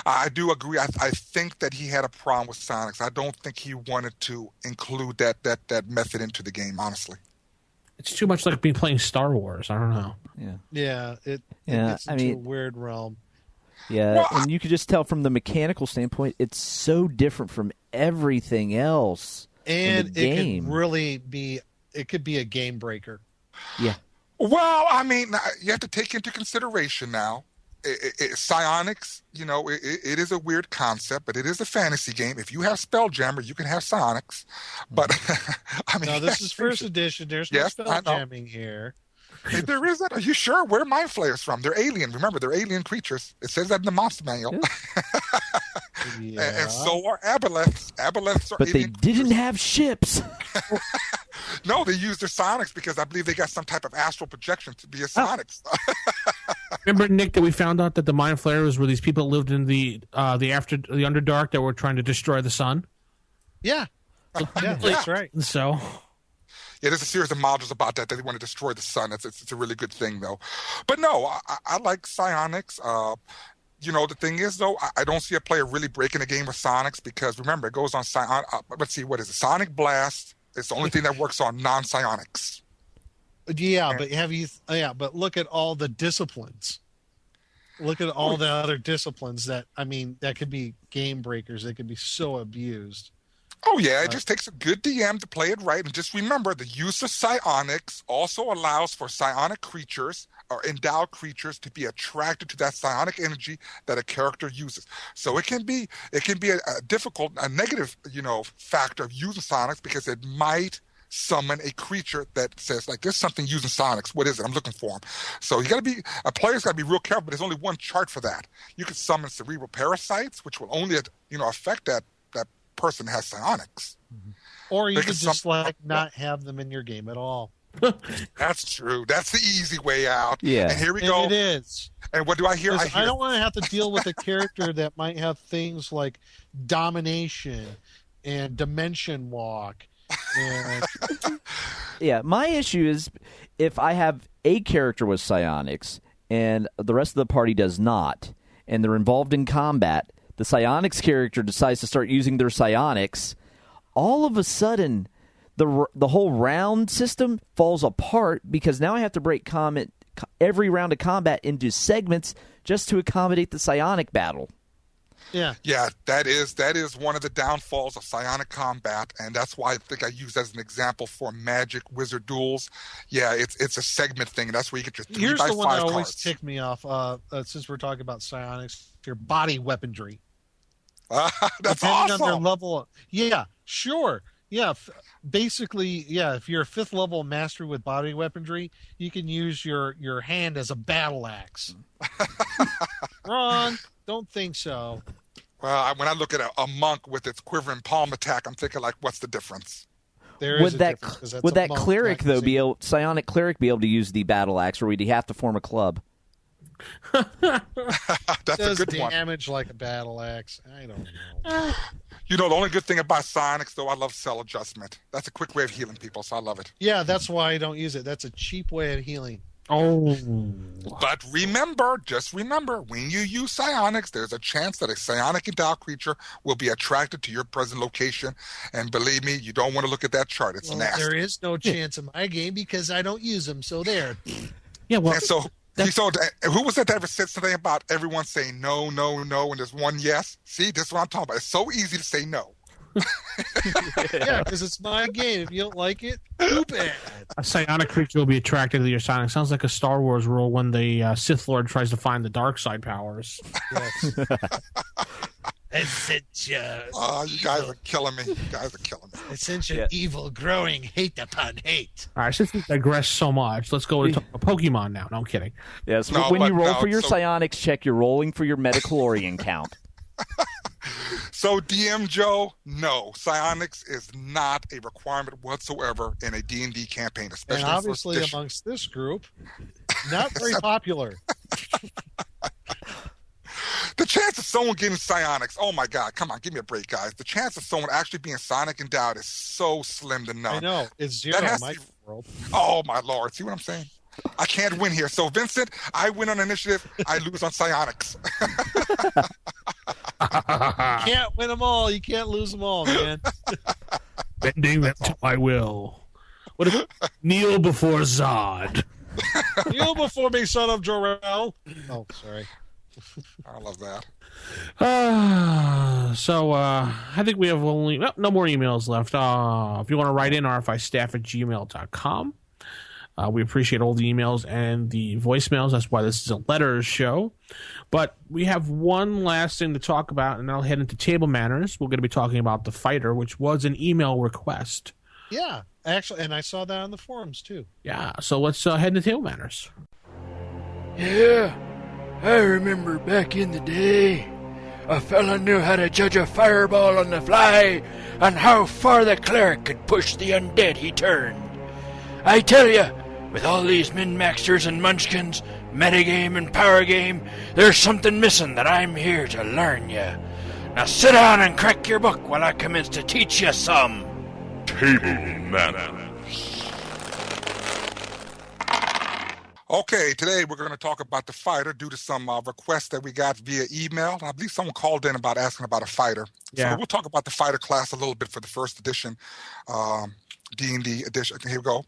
I do agree. I think that he had a problem with psionics. I don't think he wanted to include that method into the game, honestly. It's too much like being playing Star Wars. I don't know. Yeah. Yeah, it Yeah, gets I into a mean- weird realm. Yeah, Well, and you could just tell from the mechanical standpoint, it's so different from everything else And in the it game. could really be. It could be a game breaker. Yeah. Well, I mean, you have to take into consideration now. Psionics, it is a weird concept, but it is a fantasy game. If you have Spelljammer, you can have psionics. But I mean, No, this is first edition. There's no Yes, spell I know. jamming here. Hey, there isn't. Are you sure? Where are mind flayers from? They're alien. Remember, they're alien creatures. It says that in the monster manual. Yeah. And so are aboleths. Aboleths are But they alien didn't creatures. have ships. No, they use their psionics because I believe they got some type of astral projection to be a psionics. Remember, Nick, that we found out that the Mind Flayers were these people that lived in the Underdark that were trying to destroy the sun. Yeah. Yeah, that's right. So, Yeah, there's a series of modules about that they want to destroy the sun. It's a really good thing, though. But no, I like psionics. The thing is, though, I don't see a player really breaking a game with psionics because, remember, it goes on let's see, what is it? Sonic Blast. It's the only thing that works on non-psionics. Yeah, but look at all the disciplines. Look at all the other disciplines that could be game breakers. They could be so abused. Oh, yeah, it just takes a good DM to play it right. And just remember, the use of psionics also allows for psionic creatures or endowed creatures to be attracted to that psionic energy that a character uses. So it can be a negative, factor of using psionics because it might summon a creature that says, like, there's something using psionics. What is it? I'm looking for him. So a player's got to be real careful, but there's only one chart for that. You can summon cerebral parasites, which will only, affect that person has psionics. Or you They could could just not have them in your game at all. That's true. That's the easy way out. Yeah. And here we And go. it is. And what do I hear? 'Cause I don't want to have to deal with a character that might have things like domination and dimension walk. And Yeah, my issue is if I have a character with psionics and the rest of the party does not, and they're involved in combat, the psionics character decides to start using their psionics, all of a sudden the whole round system falls apart because now I have to break every round of combat into segments just to accommodate the psionic battle. yeah, Yeah, that is one of the downfalls of psionic combat, and that's why I think I use as an example for Magic Wizard duels. Yeah, it's a segment thing, and that's where you get your 3 here's by the one 5 that always cards. ticked me off. Since we're talking about psionics, your body weaponry. That's Depending on their awesome. level. Yeah, sure. Yeah, basically, yeah. If you're a 5th level mastery with body weaponry, you can use your hand as a battle axe. Wrong. Don't think so. Well, when I look at a monk with its quivering palm attack, I'm thinking, like, what's the difference? There is Would a that difference, 'cause that's would a that monk cleric though be using- able psionic cleric be able to use the battle axe, or would he have to form a club? That's a does good one. damage like a battle axe? I don't know. The only good thing about psionics, though, I love cell adjustment. That's a quick way of healing people, so I love it. Yeah, that's why I don't use it. That's a cheap way of healing. oh, But just remember, when you use psionics, there's a chance that a psionic endowed creature will be attracted to your present location. And believe me, you don't want to look at that chart. It's Well, nasty. there is no chance in my game because I don't use them. So there. yeah. Well, And so who was that that ever said something about everyone saying no, no, no, and there's one yes? See, this is what I'm talking about. It's so easy to say no. Yeah, because it's my game. If you don't like it, too bad. A psionic creature will be attracted to your psionic. Sounds like a Star Wars rule when the Sith Lord tries to find the dark side powers. Yes. You guys are killing me. Essential evil growing hate upon hate. All right, since we digress so much, let's go to talk about Pokemon now. No, I'm kidding. Yes, when you roll for your psionics check, you're rolling for your metachlorian count. So, DM Joe, no, psionics is not a requirement whatsoever in a D&D campaign, especially and obviously amongst this group, not very popular. The chance of someone getting psionics, oh my God, come on, give me a break, guys. The chance of someone actually being psionic endowed is so slim to none. I know, it's zero in my world. Oh my Lord, see what I'm saying? I can't win here. So, Vincent, I win on initiative, I lose on psionics. You can't win them all. You can't lose them all, man. Bending that to my will. What is it? Kneel before Zod. Kneel before me, son of Jor-El. Oh, sorry. I love that. I think we have only no more emails left. If you want to write in, rfistaff@gmail.com. We appreciate all the emails and the voicemails. That's why this is a letters show. But we have one last thing to talk about, and then I'll head into table manners. We're going to be talking about the fighter, which was an email request. Yeah, actually, and I saw that on the forums, too. Yeah, so let's head into table manners. Yeah, I remember back in the day, a fella knew how to judge a fireball on the fly and how far the cleric could push the undead he turned. I tell you, with all these min-maxers and munchkins, metagame and power game, there's something missing that I'm here to learn you. Now sit down and crack your book while I commence to teach you some. Table manners. Okay, today we're going to talk about the fighter due to some requests that we got via email. I believe someone called in about asking about a fighter. Yeah. So we'll talk about the fighter class a little bit for the first edition, D&D edition. Okay, here we go.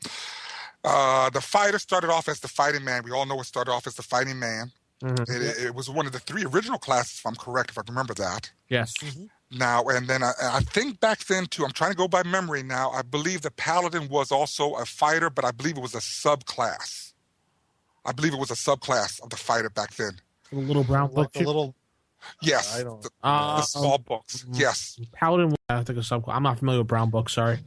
The fighter started off as the fighting man. We all know it started off as the fighting man. Mm-hmm. It was one of the 3 original classes, if I'm correct, if I remember that. Yes. Mm-hmm. Now, and then I think back then, too, I'm trying to go by memory now, I believe the paladin was also a fighter, but I believe it was a subclass. I believe it was a subclass of the fighter back then. The little brown book. Like the little... Yes. The small books. Yes. Paladin, I think, a subclass. I'm not familiar with brown books, sorry.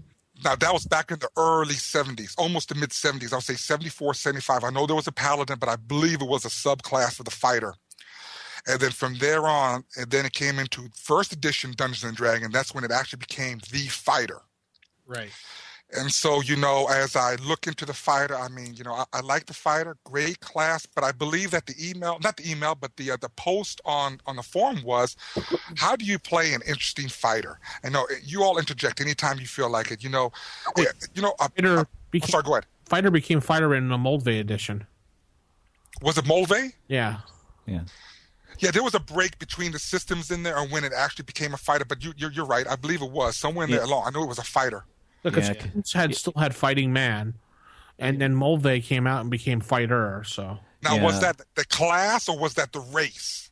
Now, that was back in the early 70s, almost the mid-70s. I'll say 74, 75. I know there was a paladin, but I believe it was a subclass of the fighter. And then from there on, and then it came into first edition Dungeons & Dragons. That's when it actually became the fighter. Right. And so, as I look into the fighter, I mean, I like the fighter, great class, but I believe that the post on the forum was, how do you play an interesting fighter? I know you all interject anytime you feel like it. Sorry, go ahead. Fighter became fighter in the Moldvay edition. Was it Moldvay? Yeah. Yeah. Yeah, there was a break between the systems in there and when it actually became a fighter, but you're right. I believe it was somewhere in there along. I know it was a fighter. Because still had fighting man, and then Moldvay came out and became fighter. So now, was that the class or was that the race?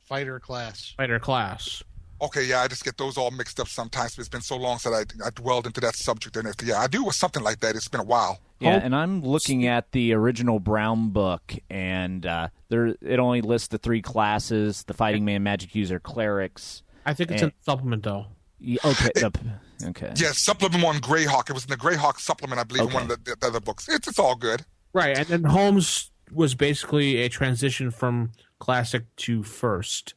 Fighter class. Fighter class. Okay, yeah, I just get those all mixed up sometimes. It's been so long since I dwelled into that subject and everything. Yeah, I do with something like that. It's been a while. Yeah, and I'm looking at the original Brown book, and it only lists the 3 classes: the fighting man, magic user, clerics. I think it's in the supplement, though. Okay. Okay. Yeah, supplement on Greyhawk. It was in the Greyhawk supplement, I believe, in one of the other books. It's all good. Right, and then Holmes was basically a transition from classic to first.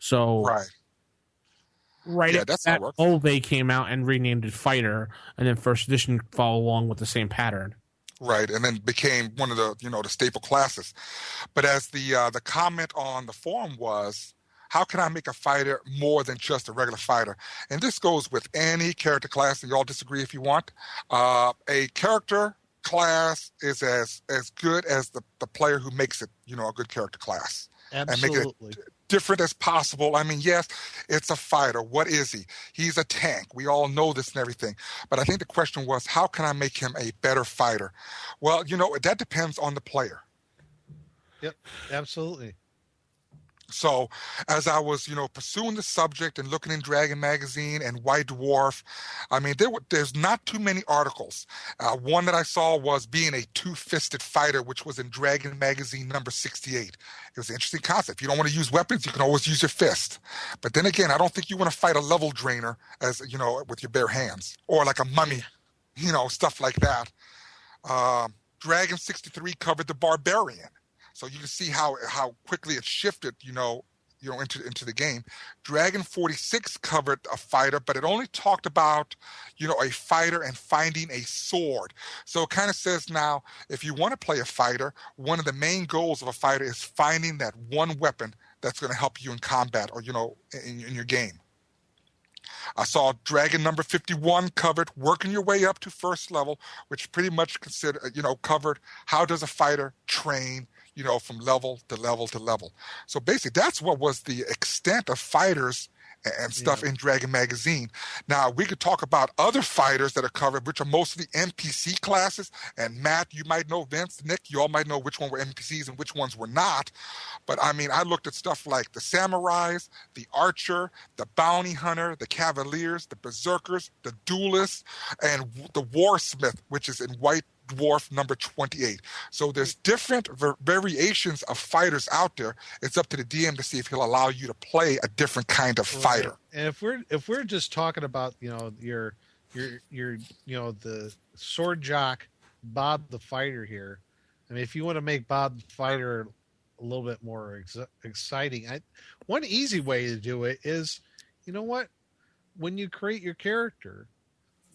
So yeah, that's how it works. Moldvay came out and renamed it Fighter, and then first edition followed along with the same pattern. Right, and then became one of the the staple classes. But as the comment on the forum was, how can I make a fighter more than just a regular fighter? And this goes with any character class, and you all disagree if you want. A character class is as good as the player who makes it, a good character class. Absolutely. And make it different as possible. I mean, yes, it's a fighter. What is he? He's a tank. We all know this and everything. But I think the question was, how can I make him a better fighter? Well, that depends on the player. Yep, absolutely. So as I was, pursuing the subject and looking in Dragon Magazine and White Dwarf, I mean, there's not too many articles. One that I saw was being a two-fisted fighter, which was in Dragon Magazine number 68. It was an interesting concept. If you don't want to use weapons, you can always use your fist. But then again, I don't think you want to fight a level drainer with your bare hands, or like a mummy, stuff like that. Dragon 63 covered the Barbarian. So you can see how quickly it shifted, into the game. Dragon 46 covered a fighter, but it only talked about, a fighter and finding a sword. So it kind of says now, if you want to play a fighter, one of the main goals of a fighter is finding that one weapon that's going to help you in combat or, in your game. I saw Dragon number 51 covered working your way up to first level, which pretty much covered how does a fighter train, from level to level to level. So basically, that's what was the extent of fighters and stuff in Dragon Magazine. Now, we could talk about other fighters that are covered, which are mostly NPC classes. And Matt, you might know, Vince, Nick, you all might know which one were NPCs and which ones were not. But I mean, I looked at stuff like the Samurais, the Archer, the Bounty Hunter, the Cavaliers, the Berserkers, the Duelists, and the Warsmith, which is in White Dwarf number 28. So there's different variations of fighters out there. It's up to the DM to see if he'll allow you to play a different kind of fighter. And if we're just talking about your the sword jock Bob the Fighter here, I mean, if you want to make Bob the Fighter a little bit more exciting, one easy way to do it is, when you create your character,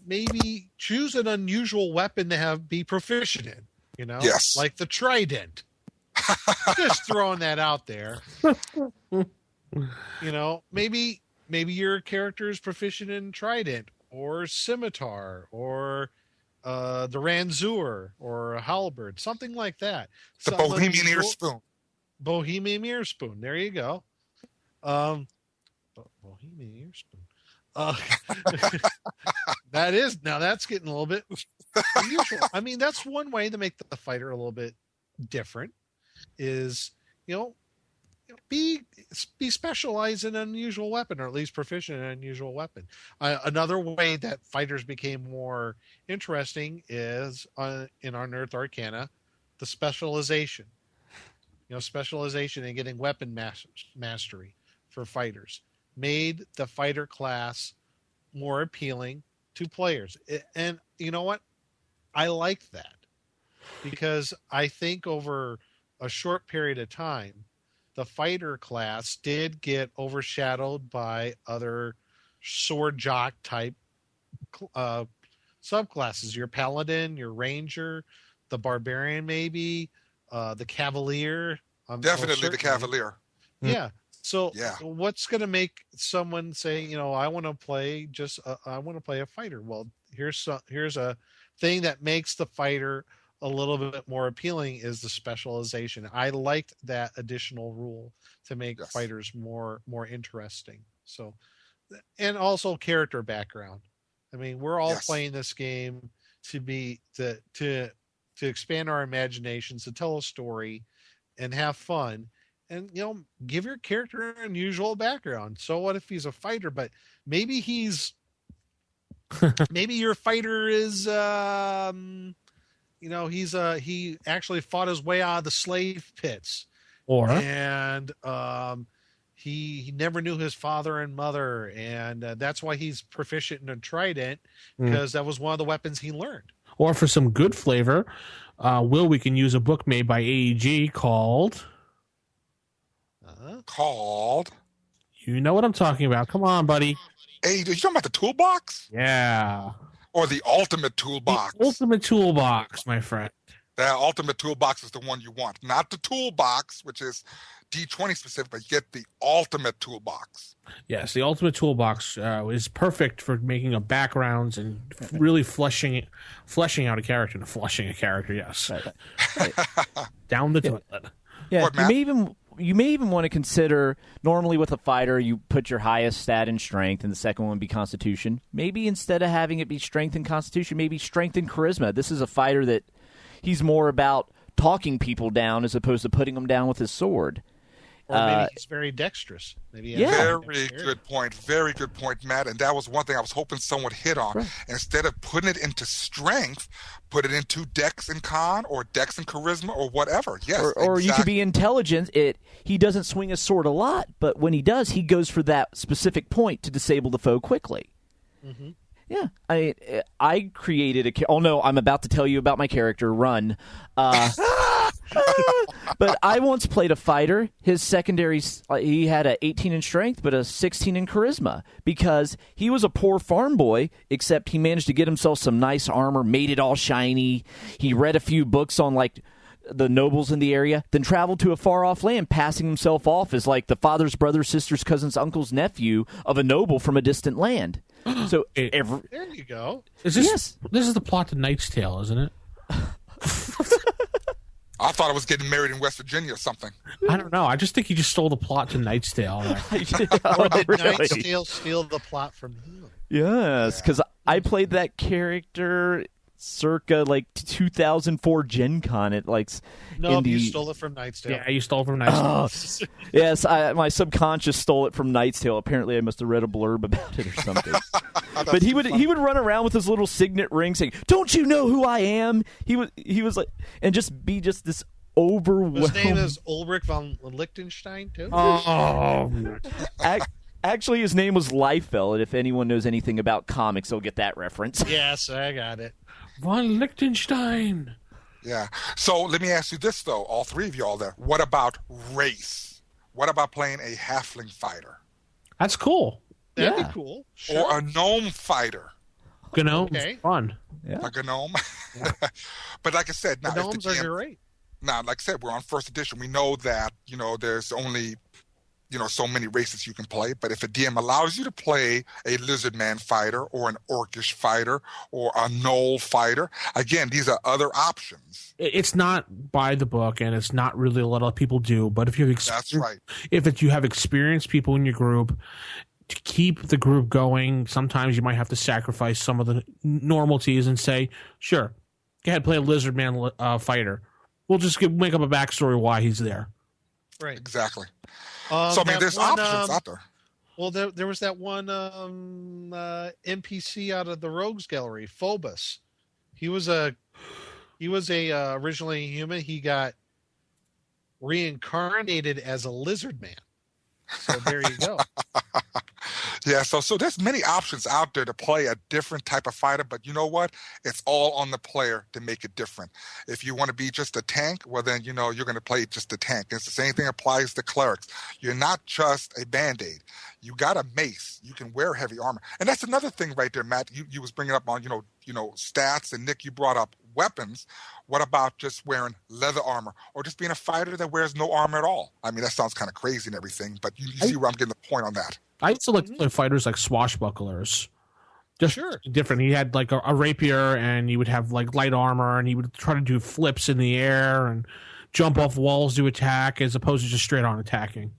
maybe choose an unusual weapon to be proficient in, Yes. like the trident. Just throwing that out there. Maybe your character is proficient in trident or scimitar or the Ranzur or a halberd, something like that. The Bohemian Ear Spoon. Bohemian Ear Spoon. There you go. Bohemian Ear Spoon. That's getting a little bit unusual. I mean, that's one way to make the fighter a little bit different is, be specialized in an unusual weapon, or at least proficient in an unusual weapon. Another way that fighters became more interesting is in our Nerd Arcana, the specialization. Specialization in getting weapon mastery for fighters made the fighter class more appealing to players. And you know what? I like that, because I think over a short period of time, the fighter class did get overshadowed by other sword jock type subclasses. Your paladin, your ranger, the barbarian, maybe the cavalier. Definitely the cavalier. Yeah. So what's going to make someone say, I want to play a fighter? Well, here's a thing that makes the fighter a little bit more appealing is the specialization. I liked that additional rule to make fighters more interesting. So, and also character background. I mean, we're all playing this game to expand our imaginations, to tell a story and have fun. And, give your character an unusual background. So what if he's a fighter, but maybe maybe your fighter is, he actually fought his way out of the slave pits, and he never knew his father and mother. And that's why he's proficient in a trident, because that was one of the weapons he learned. Or for some good flavor, we can use a book made by AEG called... You know what I'm talking about. Come on, buddy. Hey, you talking about the toolbox? Yeah. Or the ultimate toolbox? The ultimate toolbox, my friend. That ultimate toolbox is the one you want. Not the toolbox, which is D20 specific, but you get the ultimate toolbox. Yes, the ultimate toolbox is perfect for making up backgrounds and really fleshing out a character. Flushing a character, yes. Right. Down the toilet. Yeah, you may even want to consider, normally with a fighter, you put your highest stat in strength, and the second one would be constitution. Maybe instead of having it be strength and constitution, maybe strength and charisma. This is a fighter that he's more about talking people down as opposed to putting them down with his sword. Or maybe he's very dexterous. Maybe he has Very good point. Very good point, Matt. And that was one thing I was hoping someone hit on. Right. Instead of putting it into strength, put it into dex and con or dex and charisma or whatever. Yes. Or you could be intelligent. He doesn't swing a sword a lot, but when he does, he goes for that specific point to disable the foe quickly. Mm-hmm. Yeah, I created a. Oh no, I'm about to tell you about my character. Run. But I once played a fighter. His secondaries, he had a 18 in strength, but a 16 in charisma because he was a poor farm boy. Except he managed to get himself some nice armor, made it all shiny. He read a few books on like the nobles in the area, then traveled to a far-off land, passing himself off as like the father's brother, sister's cousin's uncle's nephew of a noble from a distant land. So there you go. This is the plot to Knight's Tale, isn't it? I thought I was getting married in West Virginia or something. I don't know. I just think he just stole the plot to Knight's Tale. Or did Knight's Tale steal the plot from him? Yes, because I played that character circa like 2004 Gen Con at like you stole it from Knight's Tale. Yeah, you stole it from Knight's Tale. Yes, my subconscious stole it from Knight's Tale. Apparently, I must have read a blurb about it or something. But he would run around with his little signet ring saying, "Don't you know who I am?" He was like, and just be just this overwhelmed. His name is Ulrich von Liechtenstein too. Oh. Actually, his name was Liefeld. If anyone knows anything about comics, they'll get that reference. Yes, I got it. Von Liechtenstein. Yeah. So let me ask you this, though, all three of y'all there. What about race? What about playing a halfling fighter? That's cool. That'd be cool. Sure. Or a gnome fighter? Gnome, fun. Yeah. A gnome? But like I said, now, gnomes are great. Now, like I said, we're on first edition. We know that, there's only so many races you can play, but if a DM allows you to play a lizard man fighter or an orcish fighter or a gnoll fighter, again, these are other options. It's not by the book, and it's not really a lot of people do, but if you have that's right. If you have experienced people in your group, to keep the group going, sometimes you might have to sacrifice some of the normalities and say, sure, go ahead, play a lizard man fighter. We'll just make up a backstory why he's there. Right. Exactly. So, I mean, there's options out there. Well, there was that one NPC out of the Rogues Gallery, Phobos. He was originally human. He got reincarnated as a lizard man. So there you go. Yeah, so there's many options out there to play a different type of fighter, but you know what? It's all on the player to make it different. If you want to be just a tank, well then, you're going to play just a tank. It's the same thing applies to clerics. You're not just a Band-Aid. You got a mace. You can wear heavy armor. And that's another thing right there, Matt. You was bringing up on, stats, and Nick, you brought up weapons. What about just wearing leather armor or just being a fighter that wears no armor at all? I mean, that sounds kind of crazy and everything, but you see where I'm getting the point on that. I used to like to play fighters like swashbucklers. Just different. He had like a rapier, and he would have like light armor, and he would try to do flips in the air and jump off walls to attack, as opposed to just straight on attacking.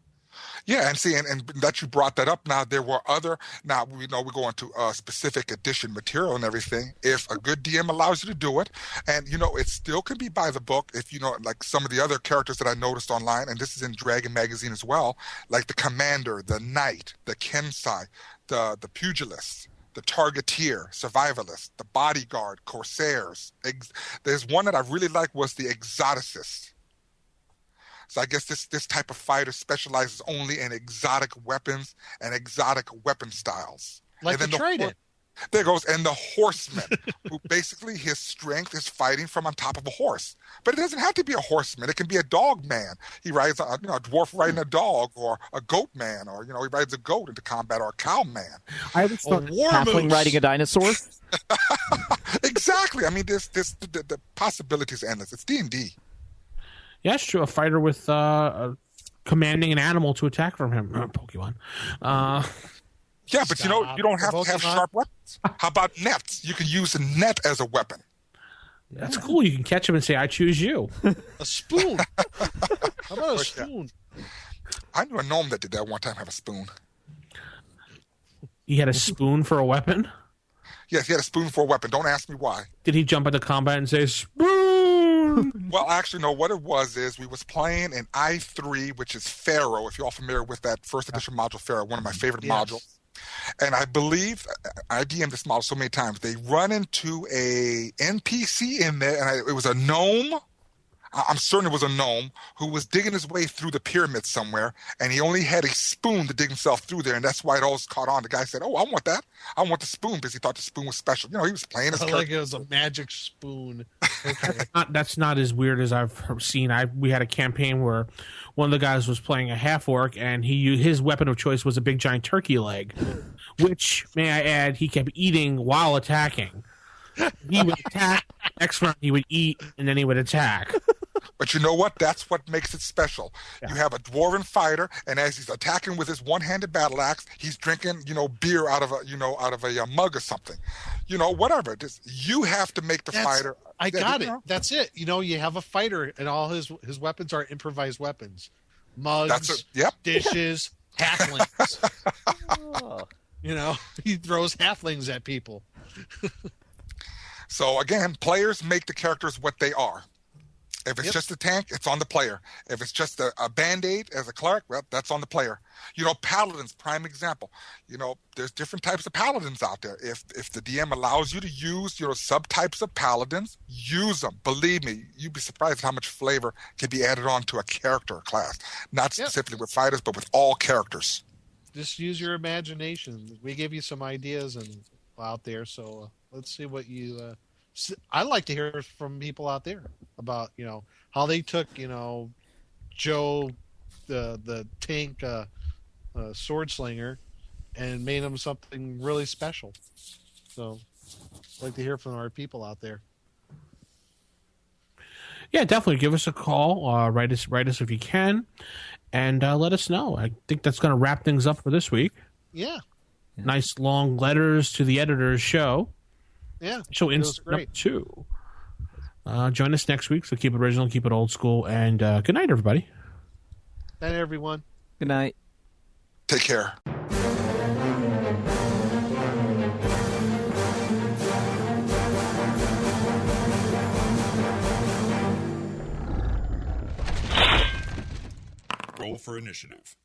Yeah, and see, and that you brought that up. Now there were other. Now we know we go into specific edition material and everything. If a good DM allows you to do it, and it still can be by the book. If like some of the other characters that I noticed online, and this is in Dragon Magazine as well, like the Commander, the Knight, the Kensai, the Pugilist, the Targeteer, Survivalist, the Bodyguard, Corsairs. There's one that I really like was the Exoticist. So I guess this type of fighter specializes only in exotic weapons and exotic weapon styles. Like the Trident. There goes. And the Horseman, who basically his strength is fighting from on top of a horse. But it doesn't have to be a horseman. It can be a dog man. He rides a dwarf riding a dog, or a goat man, or he rides a goat into combat, or a cow man. I always thought halfling riding a dinosaur. Exactly. I mean, the possibilities are endless. It's D&D. Yeah, it's true. A fighter with commanding an animal to attack from him. Pokemon. Yeah, but you don't have to have sharp weapons. How about nets? You can use a net as a weapon. That's cool. You can catch him and say, I choose you. A spoon. How about a spoon? I knew a gnome that did that one time, have a spoon. He had a spoon for a weapon? Yes, he had a spoon for a weapon. Don't ask me why. Did he jump into combat and say, spoon? Well, actually, no. What it was is we was playing in I3, which is Pharaoh. If you're all familiar with that first edition module, Pharaoh, one of my favorite modules. And I believe I DM'd this model so many times. They run into a NPC in there, and it was a gnome. I'm certain it was a gnome who was digging his way through the pyramid somewhere, and he only had a spoon to dig himself through there, and that's why it always caught on. The guy said, "Oh, I want that. I want the spoon," because he thought the spoon was special. You know, he was playing his character. Like it was a magic spoon. Okay. That's not as weird as I've seen. We had a campaign where one of the guys was playing a half orc, and his weapon of choice was a big giant turkey leg, which, may I add, he kept eating while attacking. He would attack, next round he would eat, and then he would attack. But you know what? That's what makes it special. Yeah. You have a dwarven fighter, and as he's attacking with his one-handed battle axe, he's drinking, beer out of a mug or something. Whatever. You have to make the fighter. I got it. That's it. You have a fighter, and all his weapons are improvised weapons, mugs, dishes, halflings. He throws halflings at people. So again, players make the characters what they are. If it's just a tank, it's on the player. If it's just a Band-Aid as a cleric, well, that's on the player. Paladins, prime example. There's different types of paladins out there. If the DM allows you to use, subtypes of paladins, use them. Believe me, you'd be surprised at how much flavor can be added on to a character class. Not specifically with fighters, but with all characters. Just use your imagination. We gave you some ideas out there, so let's see what you... I'd like to hear from people out there about how they took Joe the tank sword slinger and made him something really special. So I'd like to hear from our people out there. Yeah, definitely give us a call. Write us if you can, and let us know. I think that's going to wrap things up for this week. Yeah. Nice long letters to the editor's show. Yeah, so insert number 2. Join us next week. So keep it original, keep it old school, and good night, everybody. Good night, everyone. Good night. Take care. Roll for initiative.